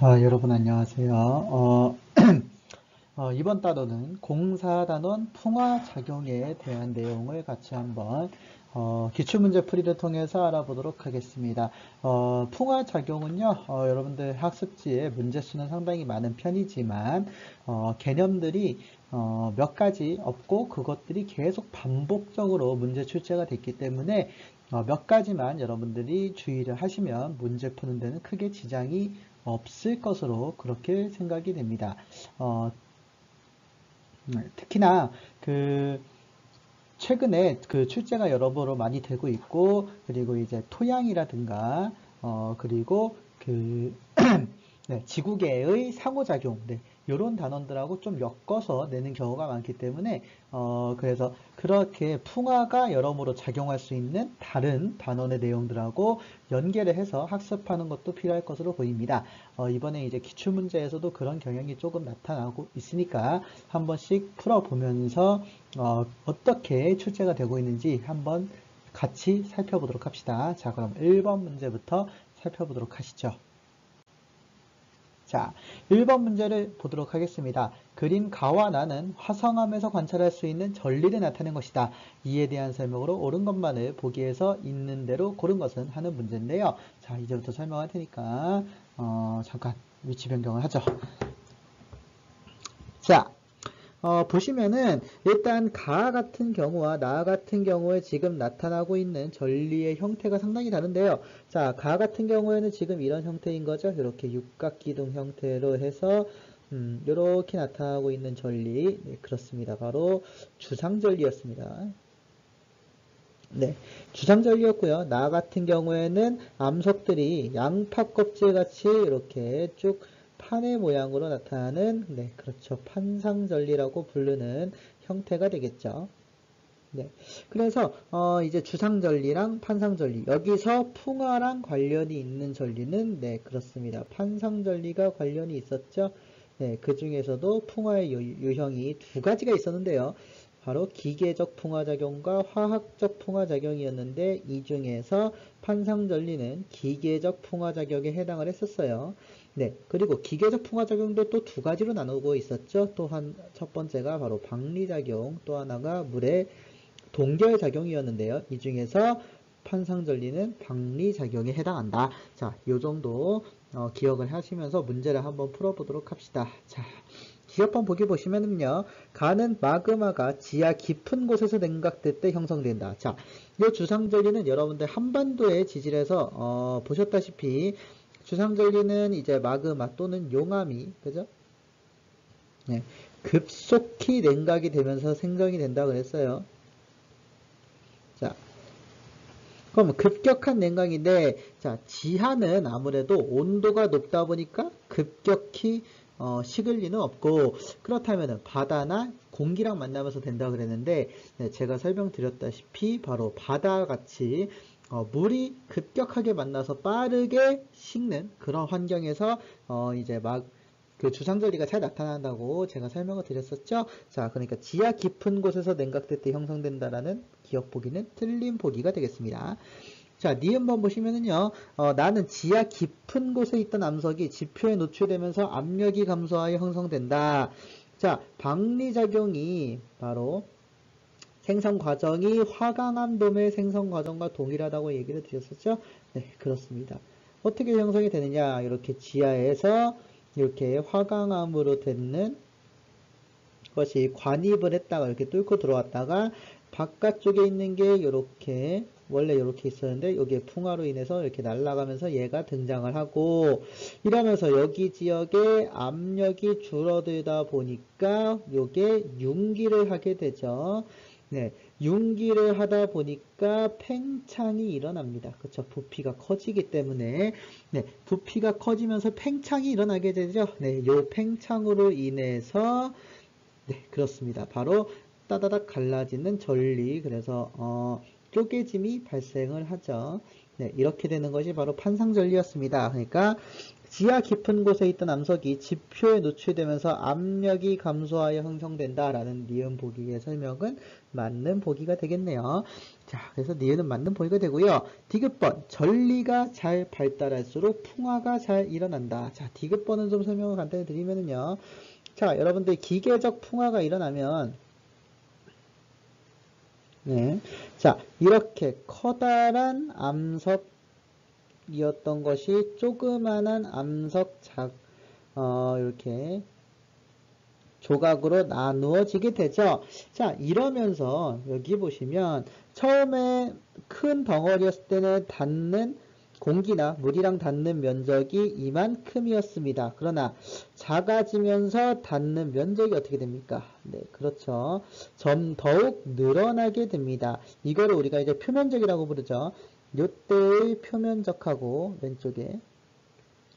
자, 여러분 안녕하세요. 이번 단원은 공사단원 풍화작용에 대한 내용을 같이 한번 기출문제 풀이를 통해서 알아보도록 하겠습니다. 풍화작용은요, 여러분들 학습지에 문제수는 상당히 많은 편이지만 개념들이 몇 가지 없고 그것들이 계속 반복적으로 문제 출제가 됐기 때문에 몇 가지만 여러분들이 주의를 하시면 문제 푸는 데는 크게 지장이 없을 것으로 그렇게 생각이 됩니다. 특히나 최근에 출제가 여러모로 많이 되고 있고, 그리고 이제 토양이라든가 그리고 네, 지구계의 상호작용, 네, 이런 단원들하고 좀 엮어서 내는 경우가 많기 때문에 그래서 그렇게 풍화가 여러모로 작용할 수 있는 다른 단원의 내용들하고 연계를 해서 학습하는 것도 필요할 것으로 보입니다. 이번에 이제 기출문제에서도 그런 경향이 조금 나타나고 있으니까 한 번씩 풀어보면서 어떻게 출제가 되고 있는지 한번 같이 살펴보도록 합시다. 자, 그럼 1번 문제부터 살펴보도록 하시죠. 자, 1번 문제를 보도록 하겠습니다. 그림 가와 나는 화성암에서 관찰할 수 있는 전리를 나타낸 것이다. 이에 대한 설명으로 옳은 것만을 보기에서 있는 대로 고른 것은 하는 문제인데요. 자, 이제부터 설명할 테니까 잠깐 위치 변경을 하죠. 자, 보시면은 일단 가 같은 경우와 나 같은 경우에 지금 나타나고 있는 전리의 형태가 상당히 다른데요. 자, 가 같은 경우에는 지금 이런 형태인 거죠. 이렇게 육각기둥 형태로 해서 이렇게 나타나고 있는 전리, 네, 그렇습니다. 바로 주상전리였습니다. 네, 주상전리였고요. 나 같은 경우에는 암석들이 양파 껍질 같이 이렇게 쭉 판의 모양으로 나타나는, 네, 그렇죠. 판상전리라고 부르는 형태가 되겠죠. 네. 그래서, 이제 주상전리랑 판상전리. 여기서 풍화랑 관련이 있는 전리는, 네, 그렇습니다. 판상전리가 관련이 있었죠. 네, 그 중에서도 풍화의 유형이 두 가지가 있었는데요. 바로 기계적 풍화작용과 화학적 풍화작용이었는데, 이 중에서 판상전리는 기계적 풍화작용에 해당을 했었어요. 네, 그리고 기계적 풍화작용도 또 두 가지로 나누고 있었죠. 또한 첫 번째가 바로 방리작용, 또 하나가 물의 동결작용이었는데요. 이 중에서 판상전리는 방리작용에 해당한다. 자, 요 정도 기억을 하시면서 문제를 한번 풀어보도록 합시다. 자, 기업번 보기 보시면은요, 가는 마그마가 지하 깊은 곳에서 냉각될 때 형성된다. 자, 이 주상전리는 여러분들 한반도의 지질에서 보셨다시피 주상전리는 이제 마그마 또는 용암이, 그죠? 네, 급속히 냉각이 되면서 생성이 된다 그랬어요. 자, 그럼 급격한 냉각인데, 자, 지하는 아무래도 온도가 높다 보니까 급격히 식을 리는 없고, 그렇다면 바다나 공기랑 만나면서 된다 그랬는데, 네, 제가 설명드렸다시피 바로 바다같이 물이 급격하게 만나서 빠르게 식는 그런 환경에서 이제 막 그 주상절리가 잘 나타난다고 제가 설명을 드렸었죠. 자, 그러니까 지하 깊은 곳에서 냉각될 때 형성된다라는 기억 보기는 틀린 보기가 되겠습니다. 자, 니은번 보시면은요, 나는 지하 깊은 곳에 있던 암석이 지표에 노출되면서 압력이 감소하여 형성된다. 자, 방리작용이 바로 생성 과정이 화강암돔의 생성 과정과 동일하다고 얘기를 드렸었죠? 네, 그렇습니다. 어떻게 형성이 되느냐? 이렇게 지하에서 이렇게 화강암으로 되는 것이 관입을 했다가 이렇게 뚫고 들어왔다가 바깥쪽에 있는 게 이렇게 원래 이렇게 있었는데 여기에 풍화로 인해서 이렇게 날아가면서 얘가 등장을 하고 이러면서 여기 지역에 압력이 줄어들다 보니까 요게 융기를 하게 되죠. 네, 융기를 하다 보니까 팽창이 일어납니다. 그렇죠? 부피가 커지기 때문에 네, 부피가 커지면서 팽창이 일어나게 되죠. 네, 요 팽창으로 인해서 네, 그렇습니다. 바로 따다닥 갈라지는 전리, 그래서 쪼개짐이 발생을 하죠. 네, 이렇게 되는 것이 바로 판상전리였습니다. 그러니까 지하 깊은 곳에 있던 암석이 지표에 노출되면서 압력이 감소하여 형성된다라는 니은 보기의 설명은 맞는 보기가 되겠네요. 자, 그래서 니은은 맞는 보기가 되고요. 디귿번, 전리가 잘 발달할수록 풍화가 잘 일어난다. 자, 디귿번은 좀 설명을 간단히 드리면은요. 자, 여러분들 기계적 풍화가 일어나면 네. 자, 이렇게 커다란 암석이었던 것이 조그만한 이렇게 조각으로 나누어지게 되죠. 자, 이러면서 여기 보시면 처음에 큰 덩어리였을 때는 닿는 공기나 물이랑 닿는 면적이 이만큼이었습니다. 그러나 작아지면서 닿는 면적이 어떻게 됩니까? 네, 그렇죠. 점 더욱 늘어나게 됩니다. 이거를 우리가 이제 표면적이라고 부르죠. 요때의 표면적하고 왼쪽에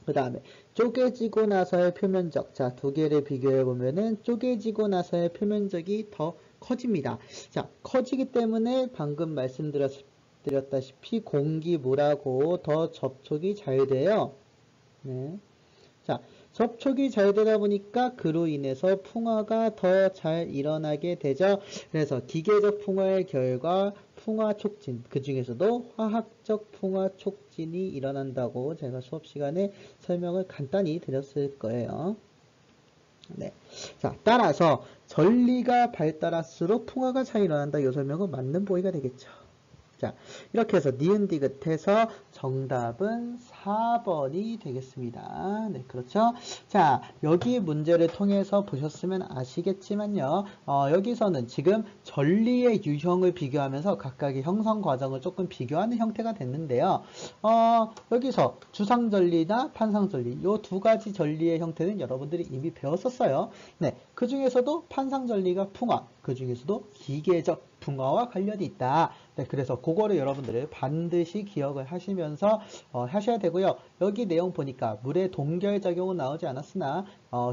그 다음에 쪼개지고 나서의 표면적. 자, 두 개를 비교해 보면은 쪼개지고 나서의 표면적이 더 커집니다. 자, 커지기 때문에 방금 말씀드렸다시피 공기, 물하고 더 접촉이 잘 돼요. 네. 자, 접촉이 잘 되다 보니까 그로 인해서 풍화가 더 잘 일어나게 되죠. 그래서 기계적 풍화의 결과 풍화 촉진, 그 중에서도 화학적 풍화 촉진이 일어난다고 제가 수업 시간에 설명을 간단히 드렸을 거예요. 네. 자, 따라서 전리가 발달할수록 풍화가 잘 일어난다. 이 설명은 맞는 보기가 되겠죠. 자, 이렇게 해서 니은 디귿해서 정답은 4번이 되겠습니다. 네, 그렇죠. 자, 여기 문제를 통해서 보셨으면 아시겠지만요. 여기서는 지금 전리의 유형을 비교하면서 각각의 형성 과정을 조금 비교하는 형태가 됐는데요. 여기서 주상전리나 판상전리, 이 두 가지 전리의 형태는 여러분들이 이미 배웠었어요. 네, 그 중에서도 판상전리가 풍화, 그 중에서도 기계적 풍화와 관련이 있다. 네, 그래서 그거를 여러분들을 반드시 기억을 하시면서 하셔야 되고요. 여기 내용 보니까 물의 동결작용은 나오지 않았으나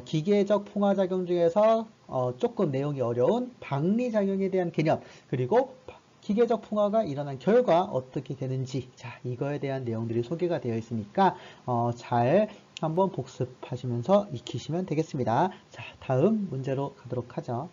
기계적 풍화작용 중에서 조금 내용이 어려운 박리작용에 대한 개념, 그리고 기계적 풍화가 일어난 결과 어떻게 되는지, 자, 이거에 대한 내용들이 소개가 되어 있으니까 잘 한번 복습하시면서 익히시면 되겠습니다. 자, 다음 문제로 가도록 하죠.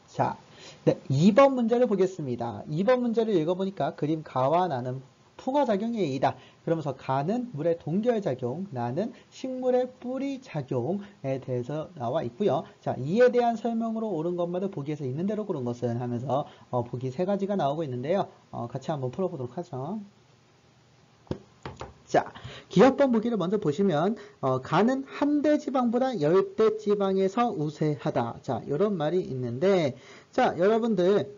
자, 네, 2번 문제를 보겠습니다. 2번 문제를 읽어보니까 그림 가와 나는 풍화작용에 의이다. 그러면서 가는 물의 동결작용, 나는 식물의 뿌리작용에 대해서 나와 있고요. 자, 이에 대한 설명으로 옳은 것마다 보기에서 있는 대로 고른 것은 하면서 보기 3가지가 나오고 있는데요. 같이 한번 풀어보도록 하죠. 자, 기억번 보기를 먼저 보시면 가는 한대 지방보다 10대 지방에서 우세하다. 자, 이런 말이 있는데 자, 여러분들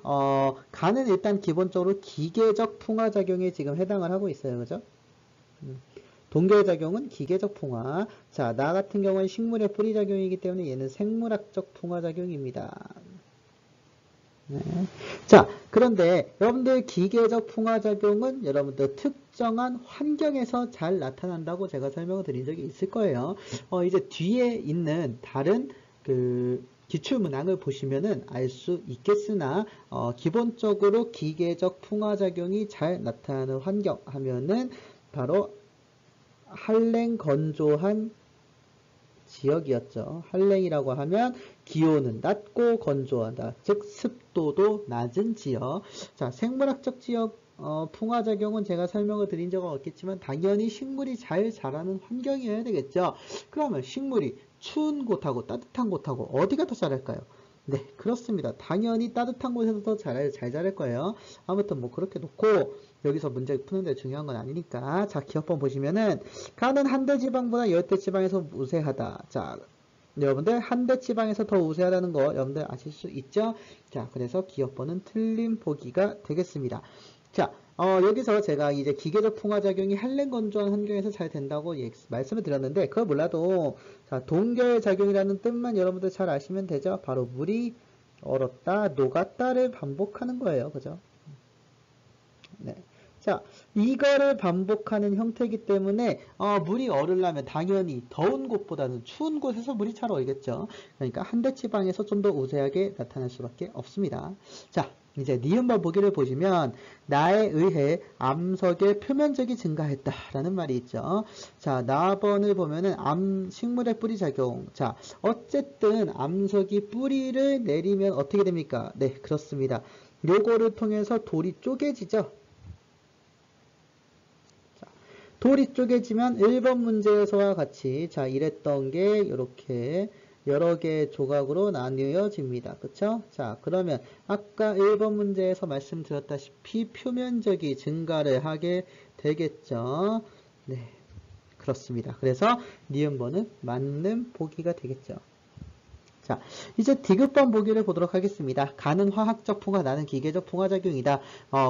가는 일단 기본적으로 기계적 풍화작용에 지금 해당을 하고 있어요. 그죠? 동결작용은 기계적 풍화. 자, 나 같은 경우는 식물의 뿌리작용이기 때문에 얘는 생물학적 풍화작용입니다. 네. 자, 그런데 여러분들 기계적 풍화작용은 여러분들 특정한 환경에서 잘 나타난다고 제가 설명을 드린 적이 있을 거예요. 이제 뒤에 있는 다른 기출문항을 보시면은 알 수 있겠으나 기본적으로 기계적 풍화작용이 잘 나타나는 환경 하면은 바로 한랭 건조한 지역이었죠. 한랭이라고 하면 기온은 낮고 건조하다. 즉 습도도 낮은 지역. 자, 생물학적 지역 풍화작용은 제가 설명을 드린 적은 없겠지만 당연히 식물이 잘 자라는 환경이어야 되겠죠. 그러면 식물이 추운 곳하고 따뜻한 곳하고 어디가 더 잘할까요? 네, 그렇습니다. 당연히 따뜻한 곳에서 더 잘 자랄 거예요. 아무튼 뭐 그렇게 놓고 여기서 문제 푸는데 중요한 건 아니니까. 자, 기억번 보시면은 가는 한대 지방보다 10대 지방에서 우세하다. 자, 여러분들 한대 지방에서 더 우세하다는 거 여러분들 아실 수 있죠? 자, 그래서 기억번은 틀린 보기가 되겠습니다. 자, 여기서 제가 이제 기계적 풍화작용이 한랭 건조한 환경에서 잘 된다고 말씀을 드렸는데 그걸 몰라도 자, 동결작용이라는 뜻만 여러분들 잘 아시면 되죠? 바로 물이 얼었다, 녹았다를 반복하는 거예요. 그죠? 네. 자, 이거를 반복하는 형태이기 때문에 물이 얼으려면 당연히 더운 곳보다는 추운 곳에서 물이 잘 얼겠죠. 그러니까 한대치방에서 좀 더 우세하게 나타날 수밖에 없습니다. 자, 이제 니은번 보기를 보시면 나에 의해 암석의 표면적이 증가했다라는 말이 있죠. 자, 나번을 보면은 식물의 뿌리 작용. 자, 어쨌든 암석이 뿌리를 내리면 어떻게 됩니까? 네, 그렇습니다. 요거를 통해서 돌이 쪼개지죠. 돌이 쪼개지면 1번 문제에서와 같이 자 이랬던 게 이렇게 여러 개의 조각으로 나뉘어집니다. 그쵸? 자 그러면 아까 1번 문제에서 말씀드렸다시피 표면적이 증가를 하게 되겠죠. 네, 그렇습니다. 그래서 니은번은 맞는 보기가 되겠죠. 자, 이제 디귿번 보기를 보도록 하겠습니다. 가는 화학적 풍화, 나는 기계적 풍화작용이다.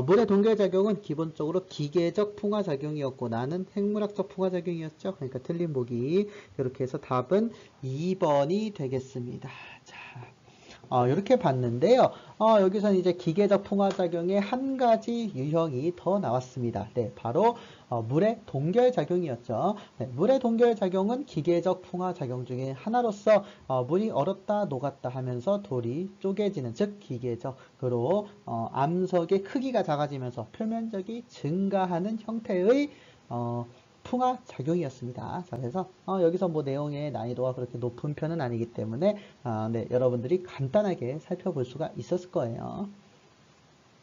물의 동결작용은 기본적으로 기계적 풍화작용이었고 나는 핵물학적 풍화작용이었죠. 그러니까 틀린 보기. 이렇게 해서 답은 2번이 되겠습니다. 자, 이렇게 봤는데요. 여기서는 이제 기계적 풍화작용의 한 가지 유형이 더 나왔습니다. 네, 바로 물의 동결작용이었죠. 네, 물의 동결작용은 기계적 풍화작용 중에 하나로서 물이 얼었다 녹았다 하면서 돌이 쪼개지는 즉 기계적으로 암석의 크기가 작아지면서 표면적이 증가하는 형태의 풍화작용이었습니다. 자, 그래서 여기서 뭐 내용의 난이도가 그렇게 높은 편은 아니기 때문에 네, 여러분들이 간단하게 살펴볼 수가 있었을 거예요.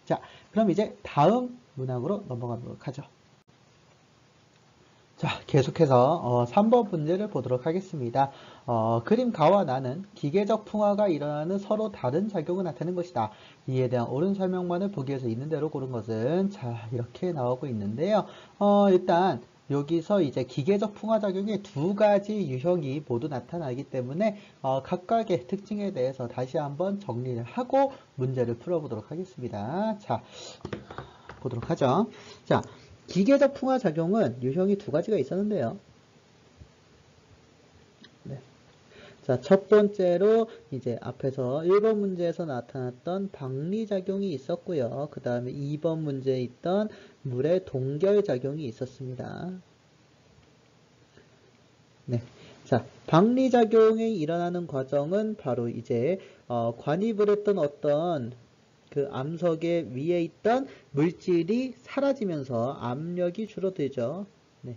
자, 그럼 이제 다음 문항으로 넘어가도록 하죠. 자, 계속해서 3번 문제를 보도록 하겠습니다. 그림 가와 나는 기계적 풍화가 일어나는 서로 다른 작용을 나타내는 것이다. 이에 대한 옳은 설명만을 보기 위해서 있는 대로 고른 것은 자 이렇게 나오고 있는데요. 일단 여기서 이제 기계적 풍화작용의 두 가지 유형이 모두 나타나기 때문에 각각의 특징에 대해서 다시 한번 정리를 하고 문제를 풀어보도록 하겠습니다. 자, 보도록 하죠. 자, 기계적 풍화작용은 유형이 두 가지가 있었는데요. 네. 자, 첫 번째로 이제 앞에서 1번 문제에서 나타났던 박리작용이 있었고요. 그 다음에 2번 문제에 있던 물의 동결작용이 있었습니다. 네. 자, 박리작용이 일어나는 과정은 바로 이제 관입을 했던 어떤 그 암석의 위에 있던 물질이 사라지면서 압력이 줄어들죠. 네.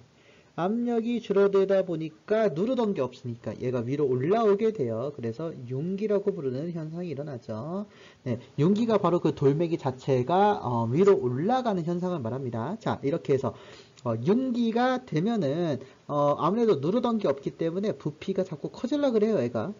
압력이 줄어들다 보니까 누르던 게 없으니까 얘가 위로 올라오게 돼요. 그래서 융기라고 부르는 현상이 일어나죠. 네, 융기가 바로 그 돌멩이 자체가 위로 올라가는 현상을 말합니다. 자, 이렇게 해서 융기가 되면은 아무래도 누르던 게 없기 때문에 부피가 자꾸 커질라 그래요, 얘가.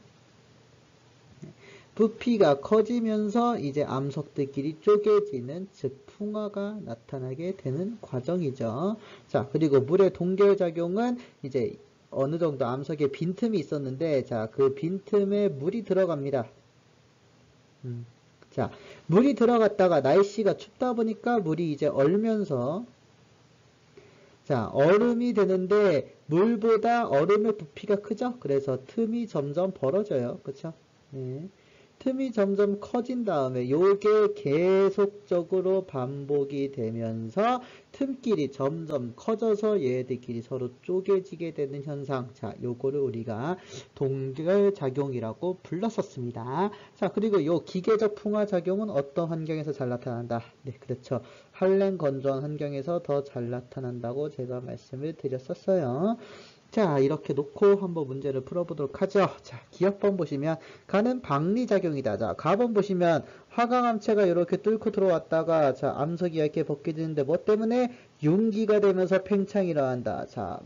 부피가 커지면서 이제 암석들끼리 쪼개지는 즉 풍화가 나타나게 되는 과정이죠. 자, 그리고 물의 동결작용은 이제 어느 정도 암석에 빈틈이 있었는데 자, 그 빈틈에 물이 들어갑니다. 자, 물이 들어갔다가 날씨가 춥다 보니까 물이 이제 얼면서 자, 얼음이 되는데 물보다 얼음의 부피가 크죠? 그래서 틈이 점점 벌어져요. 그쵸? 네. 틈이 점점 커진 다음에 요게 계속적으로 반복이 되면서 틈끼리 점점 커져서 얘들끼리 서로 쪼개지게 되는 현상. 자, 요거를 우리가 동결작용이라고 불렀었습니다. 자, 그리고 요 기계적 풍화작용은 어떤 환경에서 잘 나타난다? 네, 그렇죠. 한랭 건조한 환경에서 더 잘 나타난다고 제가 말씀을 드렸었어요. 자, 이렇게 놓고 한번 문제를 풀어보도록 하죠. 자, 기억번 보시면 가는 박리작용이다. 자, 가번 보시면 화강암체가 이렇게 뚫고 들어왔다가 자, 암석이 얇게 벗겨지는데 뭐 때문에 융기가 되면서 팽창이 일어난다. 자,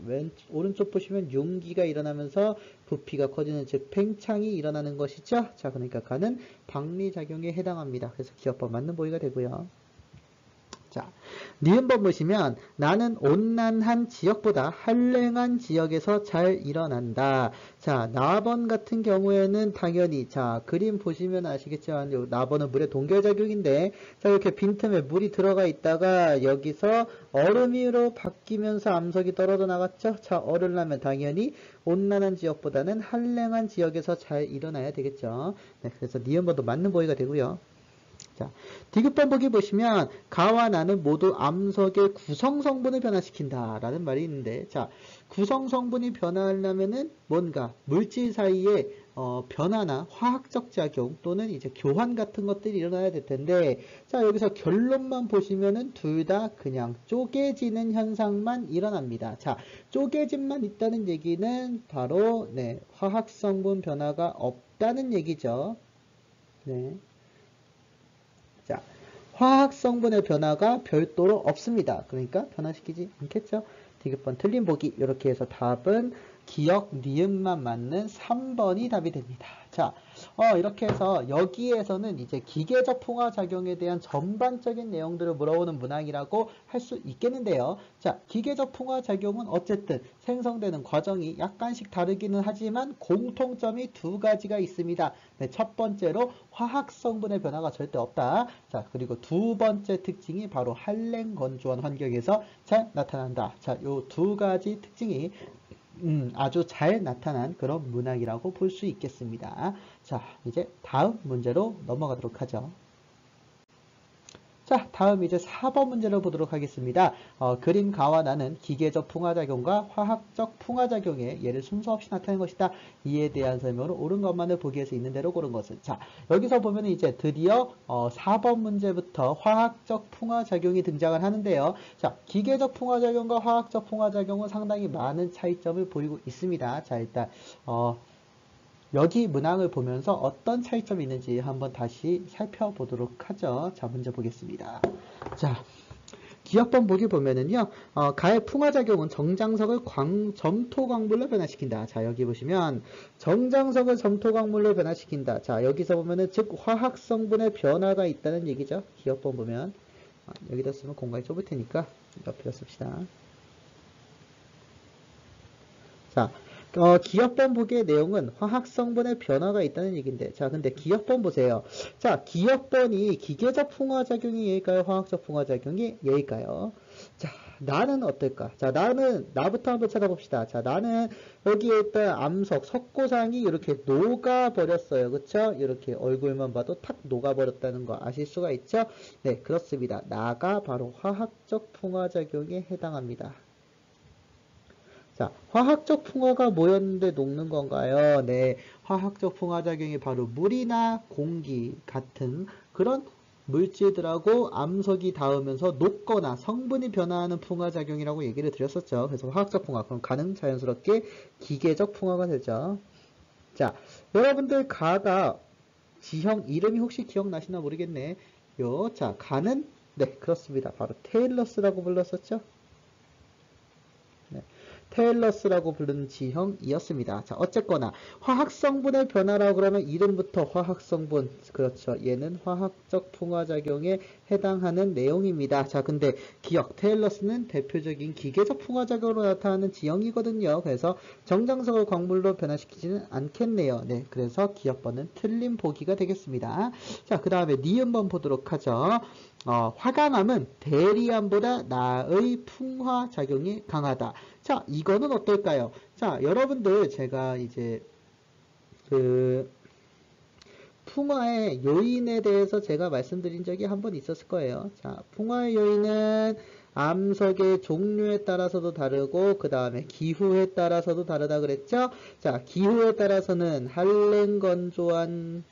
오른쪽 보시면 융기가 일어나면서 부피가 커지는 즉 팽창이 일어나는 것이죠. 자, 그러니까 가는 박리작용에 해당합니다. 그래서 기억번 맞는 보기가 되고요. 자, 니은번 보시면 나는 온난한 지역보다 한랭한 지역에서 잘 일어난다. 자, 나번 같은 경우에는 당연히 자, 그림 보시면 아시겠지만 요 나번은 물의 동결작용인데 자, 이렇게 빈틈에 물이 들어가 있다가 여기서 얼음으로 바뀌면서 암석이 떨어져 나갔죠. 자, 얼으려면 당연히 온난한 지역보다는 한랭한 지역에서 잘 일어나야 되겠죠. 네, 그래서 니은번도 맞는 보기가 되고요. 자, 디귿번 보기 보시면 가와 나는 모두 암석의 구성 성분을 변화시킨다 라는 말이 있는데, 자, 구성 성분이 변화하려면은 뭔가 물질 사이에 변화나 화학적 작용 또는 이제 교환 같은 것들이 일어나야 될 텐데, 자, 여기서 결론만 보시면은 둘 다 그냥 쪼개지는 현상만 일어납니다. 자, 쪼개짐만 있다는 얘기는 바로 네, 화학 성분 변화가 없다는 얘기죠. 네. 자, 화학 성분의 변화가 별도로 없습니다. 그러니까 변화시키지 않겠죠. 디귿번 틀린 보기. 이렇게 해서 답은 기역, 니은만 맞는 3번이 답이 됩니다. 자, 이렇게 해서 여기에서는 이제 기계적 풍화작용에 대한 전반적인 내용들을 물어보는 문항이라고 할 수 있겠는데요. 자, 기계적 풍화작용은 어쨌든 생성되는 과정이 약간씩 다르기는 하지만 공통점이 두 가지가 있습니다. 네, 첫 번째로 화학 성분의 변화가 절대 없다. 자, 그리고 두 번째 특징이 바로 한랭 건조한 환경에서 잘 나타난다. 자, 요 두 가지 특징이 아주 잘 나타난 그런 문항이라고 볼 수 있겠습니다. 자, 이제 다음 문제로 넘어가도록 하죠. 자, 다음 이제 4번 문제를 보도록 하겠습니다. 그림 가와 나는 기계적 풍화작용과 화학적 풍화작용의 예를 순서 없이 나타낸 것이다. 이에 대한 설명을 옳은 것만을 보기 위해서 있는 대로 고른 것은. 자, 여기서 보면 이제 드디어 4번 문제부터 화학적 풍화작용이 등장을 하는데요. 자, 기계적 풍화작용과 화학적 풍화작용은 상당히 많은 차이점을 보이고 있습니다. 자, 일단 여기 문항을 보면서 어떤 차이점이 있는지 한번 다시 살펴보도록 하죠. 자, 문제 보겠습니다. 자, 기역번 보기 보면은요, 가의 풍화작용은 정장석을 점토광물로 변화시킨다. 자, 여기 보시면 정장석을 점토광물로 변화시킨다. 자, 여기서 보면은 즉 화학 성분의 변화가 있다는 얘기죠. 기역번 보면 여기다 쓰면 공간이 좁을 테니까 옆에다 씁시다. 자, 기역번 보기의 내용은 화학 성분의 변화가 있다는 얘기인데, 자, 근데 기역번 보세요. 자, 기역번이 기계적 풍화작용이 예일까요? 화학적 풍화작용이 예일까요? 자, 나는 어떨까? 자, 나부터 한번 찾아봅시다. 자, 나는 여기에 있던 암석, 석고상이 이렇게 녹아버렸어요. 그쵸? 이렇게 얼굴만 봐도 탁 녹아버렸다는 거 아실 수가 있죠? 네, 그렇습니다. 나가 바로 화학적 풍화작용에 해당합니다. 자, 화학적 풍화가 뭐였는데 녹는 건가요? 네, 화학적 풍화작용이 바로 물이나 공기 같은 그런 물질들하고 암석이 닿으면서 녹거나 성분이 변화하는 풍화작용이라고 얘기를 드렸었죠. 그래서 화학적 풍화, 그럼 가는 자연스럽게 기계적 풍화가 되죠. 자, 여러분들 가가 지형 이름이 혹시 기억나시나 모르겠네. 자, 가는, 네, 그렇습니다. 바로 테일러스라고 불렀었죠. 테일러스라고 부르는 지형이었습니다. 자, 어쨌거나 화학성분의 변화라고 그러면 이름부터 화학성분, 그렇죠. 얘는 화학적 풍화작용에 해당하는 내용입니다. 자, 근데 기억, 테일러스는 대표적인 기계적 풍화작용으로 나타나는 지형이거든요. 그래서 정장석을 광물로 변화시키지는 않겠네요. 네, 그래서 기억번은 틀린 보기가 되겠습니다. 자, 그 다음에 니은번 보도록 하죠. 화강암은 대리암보다 나의 풍화작용이 강하다. 자, 이거는 어떨까요? 자, 여러분들 제가 이제 풍화의 요인에 대해서 제가 말씀드린 적이 한 번 있었을 거예요. 자, 풍화의 요인은 암석의 종류에 따라서도 다르고 그 다음에 기후에 따라서도 다르다 그랬죠? 자, 기후에 따라서는 한랭 건조한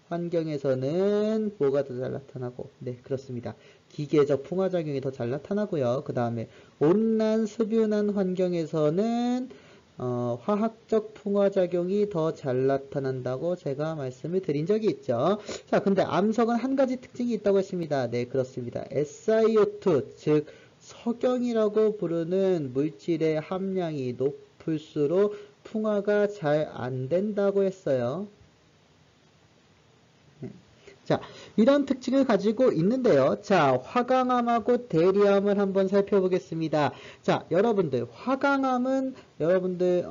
환경에서는 뭐가 더 잘 나타나고, 네, 그렇습니다. 기계적 풍화작용이 더 잘 나타나고요. 그 다음에 온난 습유난 환경에서는 화학적 풍화작용이 더 잘 나타난다고 제가 말씀을 드린 적이 있죠. 자, 근데 암석은 한 가지 특징이 있다고 했습니다. 네, 그렇습니다. SiO2, 즉 석영이라고 부르는 물질의 함량이 높을수록 풍화가 잘 안 된다고 했어요. 자, 이런 특징을 가지고 있는데요. 자, 화강암하고 대리암을 한번 살펴보겠습니다. 자, 여러분들, 화강암은 여러분들,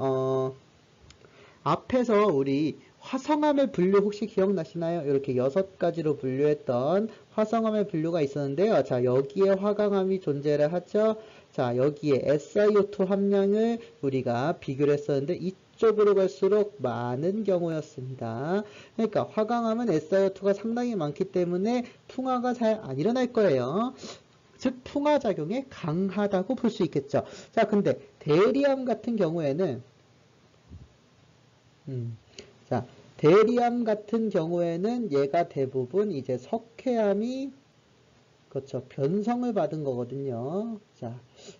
앞에서 우리 화성암의 분류 혹시 기억나시나요? 이렇게 6가지로 분류했던 화성암의 분류가 있었는데요. 자, 여기에 화강암이 존재를 하죠. 자, 여기에 SiO2 함량을 우리가 비교를 했었는데, 위쪽으로 갈수록 많은 경우였습니다. 그러니까 화강암은 SiO2가 상당히 많기 때문에 풍화가 잘 안 일어날 거예요. 즉 풍화작용에 강하다고 볼 수 있겠죠. 자, 근데 대리암 같은 경우에는 자, 대리암 같은 경우에는 얘가 대부분 이제 석회암이 그렇죠. 변성을 받은 거거든요. 자,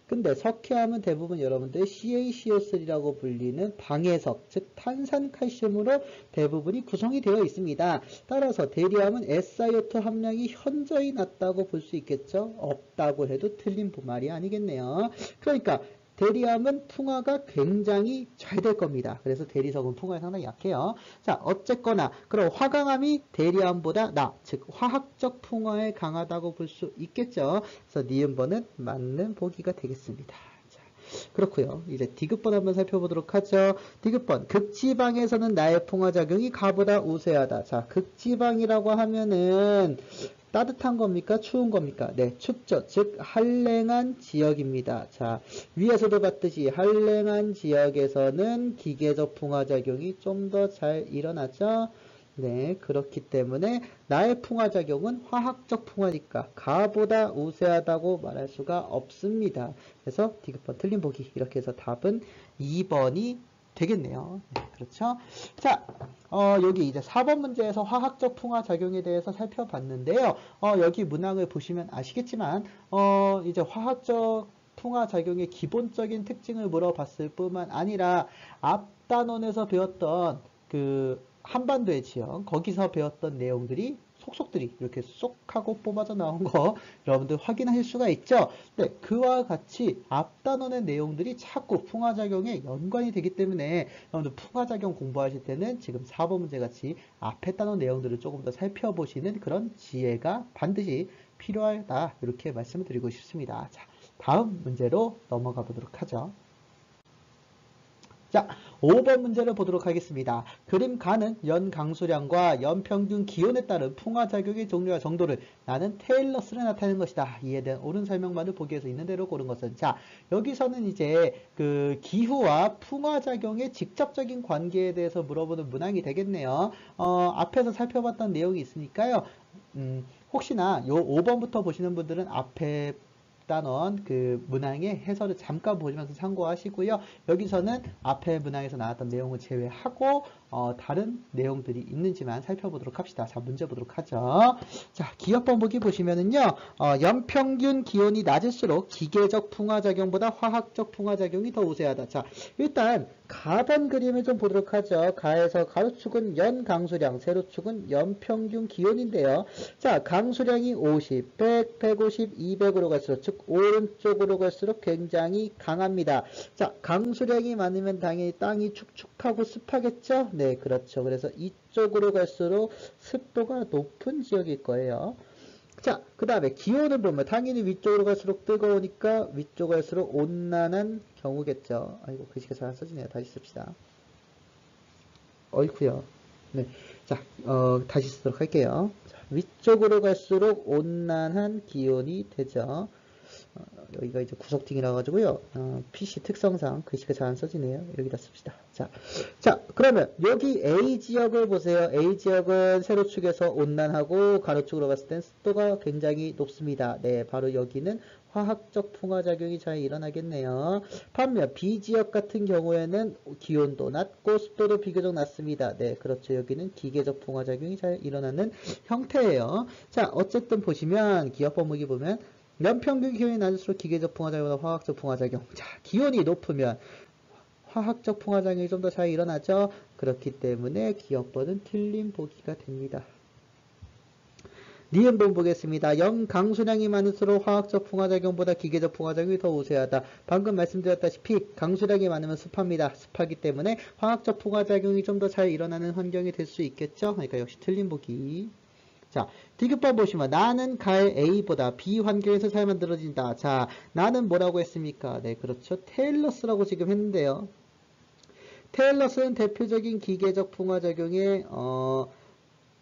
근데 석회암은 대부분 여러분들 CaCO3라고 불리는 방해석, 즉 탄산칼슘으로 대부분이 구성이 되어 있습니다. 따라서 대리암은 SiO2 함량이 현저히 낮다고 볼 수 있겠죠. 없다고 해도 틀린 말이 아니겠네요. 그러니까 대리암은 풍화가 굉장히 잘 될 겁니다. 그래서 대리석은 풍화에 상당히 약해요. 자, 어쨌거나 그럼 화강암이 대리암보다 즉 화학적 풍화에 강하다고 볼 수 있겠죠. 그래서 니은번은 맞는 보기가 되겠습니다. 자, 그렇고요. 이제 디귿번 한번 살펴보도록 하죠. 디귿번 극지방에서는 나의 풍화작용이 가보다 우세하다. 자, 극지방이라고 하면은 따뜻한 겁니까? 추운 겁니까? 네, 춥죠. 즉 한랭한 지역입니다. 자, 위에서도 봤듯이 한랭한 지역에서는 기계적 풍화작용이 좀 더 잘 일어나죠. 네, 그렇기 때문에 나의 풍화작용은 화학적 풍화니까 가보다 우세하다고 말할 수가 없습니다. 그래서 디귿번 틀린 보기. 이렇게 해서 답은 2번이 되겠네요. 네, 그렇죠. 자, 여기 이제 4번 문제에서 화학적 풍화 작용에 대해서 살펴봤는데요. 여기 문항을 보시면 아시겠지만, 이제 화학적 풍화 작용의 기본적인 특징을 물어봤을 뿐만 아니라 앞 단원에서 배웠던 그 한반도의 지형, 거기서 배웠던 내용들이 속속들이 이렇게 쏙 하고 뽑아져 나온 거 여러분들 확인하실 수가 있죠. 네, 그와 같이 앞 단원의 내용들이 자꾸 풍화작용에 연관이 되기 때문에 여러분들 풍화작용 공부하실 때는 지금 4번 문제 같이 앞에 단원 내용들을 조금 더 살펴보시는 그런 지혜가 반드시 필요하다, 이렇게 말씀을 드리고 싶습니다. 자, 다음 문제로 넘어가 보도록 하죠. 자, 5번 문제를 보도록 하겠습니다. 그림 가는 연 강수량과 연 평균 기온에 따른 풍화작용의 종류와 정도를 나는 테일러스로 나타내는 것이다. 이에 대한 옳은 설명만을 보기 위해서 있는 대로 고른 것은, 자, 여기서는 이제 그 기후와 풍화작용의 직접적인 관계에 대해서 물어보는 문항이 되겠네요. 앞에서 살펴봤던 내용이 있으니까요. 혹시나 요 5번부터 보시는 분들은 앞에 단원 그 문항의 해설을 잠깐 보시면서 참고하시고요. 여기서는 앞에 문항에서 나왔던 내용을 제외하고 다른 내용들이 있는지만 살펴보도록 합시다. 자, 문제 보도록 하죠. 자, 기억번 보기 보시면은요. 연평균 기온이 낮을수록 기계적 풍화작용보다 화학적 풍화작용이 더 우세하다. 자, 일단 가번 그림을 좀 보도록 하죠. 가에서 가로축은 연 강수량, 세로축은 연평균 기온인데요. 자, 강수량이 50, 100, 150, 200으로 갈수록, 즉 오른쪽으로 갈수록 굉장히 강합니다. 자, 강수량이 많으면 당연히 땅이 축축하고 습하겠죠? 네, 그렇죠. 그래서 이쪽으로 갈수록 습도가 높은 지역일 거예요. 자, 그 다음에 기온을 보면 당연히 위쪽으로 갈수록 뜨거우니까 위쪽으로 갈수록 온난한 경우겠죠. 아이고, 글씨가 잘 안 써지네요. 다시 씁시다. 어이쿠요. 네. 자, 다시 쓰도록 할게요. 자, 위쪽으로 갈수록 온난한 기온이 되죠. 여기가 이제 구석팅이라 가지고요. PC 특성상 글씨가 잘 안 써지네요. 여기다 씁시다. 자, 그러면 여기 A 지역을 보세요. A 지역은 세로축에서 온난하고 가로축으로 봤을 땐 습도가 굉장히 높습니다. 네, 바로 여기는 화학적 풍화작용이 잘 일어나겠네요. 반면 B 지역 같은 경우에는 기온도 낮고 습도도 비교적 낮습니다. 네, 그렇죠. 여기는 기계적 풍화작용이 잘 일어나는 형태예요. 자, 어쨌든 보시면 기억 범위기 보면 연평균 기온이 낮을수록 기계적 풍화작용보다 화학적 풍화작용. 자, 기온이 높으면 화학적 풍화작용이 좀 더 잘 일어나죠. 그렇기 때문에 기억번은 틀린 보기가 됩니다. 니은번 보겠습니다. 연 강수량이 많을수록 화학적 풍화작용보다 기계적 풍화작용이 더 우세하다. 방금 말씀드렸다시피 강수량이 많으면 습합니다. 습하기 때문에 화학적 풍화작용이 좀 더 잘 일어나는 환경이 될 수 있겠죠. 그러니까 역시 틀린 보기. 자, 디귿번 보시면 나는 갈 A보다 B 환경에서 잘 만들어진다. 자, 나는 뭐라고 했습니까? 네, 그렇죠. 테일러스라고 지금 했는데요. 테일러스는 대표적인 기계적 풍화작용의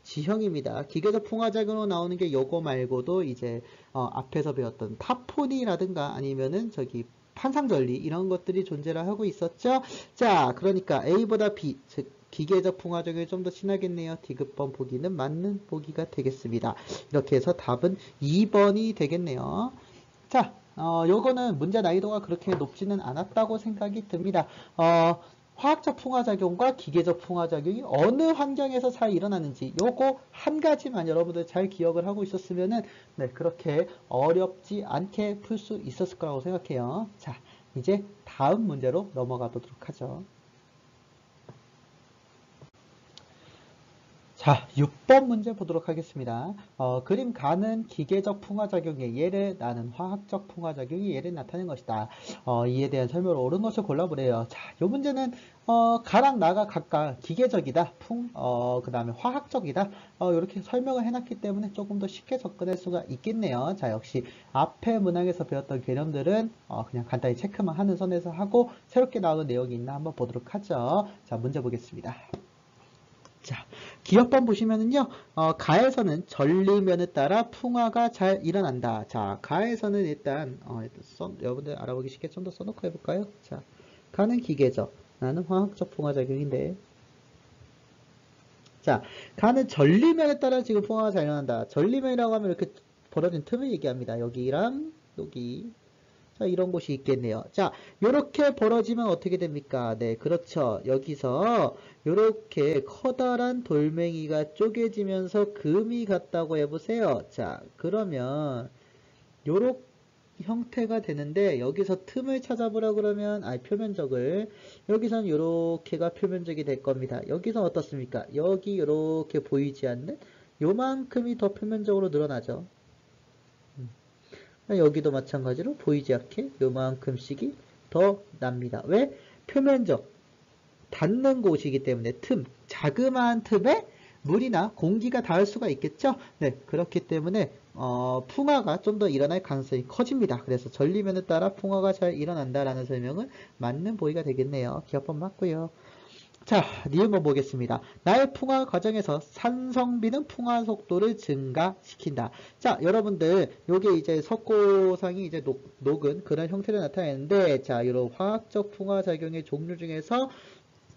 지형입니다. 기계적 풍화작용으로 나오는 게 요거 말고도 이제 앞에서 배웠던 타포니라든가 아니면은 저기 판상전리 이런 것들이 존재를 하고 있었죠. 자, 그러니까 A보다 B, 즉 기계적 풍화작용이 좀 더 친하겠네요. 디귿번 보기는 맞는 보기가 되겠습니다. 이렇게 해서 답은 2번이 되겠네요. 자, 요거는 문제 난이도가 그렇게 높지는 않았다고 생각이 듭니다. 화학적 풍화작용과 기계적 풍화작용이 어느 환경에서 잘 일어나는지 요거 한 가지만 여러분들 잘 기억을 하고 있었으면은 네, 그렇게 어렵지 않게 풀 수 있었을 거라고 생각해요. 자, 이제 다음 문제로 넘어가 보도록 하죠. 자, 6번 문제 보도록 하겠습니다. 그림 가는 기계적 풍화작용의 예를 나는 화학적 풍화작용이 예를 나타낸 것이다. 이에 대한 설명을 옳은 것을 골라보래요. 자, 이 문제는 가랑 나가 각각 기계적이다, 그 다음에 화학적이다, 이렇게 설명을 해놨기 때문에 조금 더 쉽게 접근할 수가 있겠네요. 자, 역시 앞에 문항에서 배웠던 개념들은 그냥 간단히 체크만 하는 선에서 하고 새롭게 나오는 내용이 있나 한번 보도록 하죠. 자, 문제 보겠습니다. 자, 기억번 보시면은요, 가에서는 전리면에 따라 풍화가 잘 일어난다. 자, 가에서는 일단, 여러분들 알아보기 쉽게 좀 더 써놓고 해볼까요? 자, 가는 기계적, 나는 화학적 풍화작용인데, 자, 가는 전리면에 따라 지금 풍화가 잘 일어난다. 전리면이라고 하면 이렇게 벌어진 틈을 얘기합니다. 여기랑 여기. 자, 이런 곳이 있겠네요. 자, 요렇게 벌어지면 어떻게 됩니까? 네, 그렇죠. 여기서 요렇게 커다란 돌멩이가 쪼개지면서 금이 갔다고 해보세요. 자, 그러면 요렇게 형태가 되는데 여기서 틈을 찾아보라 그러면 표면적을 여기선 요렇게가 표면적이 될 겁니다. 여기서 어떻습니까? 여기 요렇게 보이지 않는 요만큼이 더 표면적으로 늘어나죠. 여기도 마찬가지로 보이지 않게 요만큼씩이 더 납니다. 왜? 표면적, 닿는 곳이기 때문에 자그마한 틈에 물이나 공기가 닿을 수가 있겠죠? 네, 그렇기 때문에 풍화가 좀 더 일어날 가능성이 커집니다. 그래서 전리면에 따라 풍화가 잘 일어난다라는 설명은 맞는 보기가 되겠네요. 기억법 맞고요. 자, 니은번 보겠습니다. 나의 풍화 과정에서 산성비는 풍화 속도를 증가시킨다. 자, 여러분들, 요게 이제 석고상이 이제 녹은 그런 형태를 나타내는데, 자, 이런 화학적 풍화 작용의 종류 중에서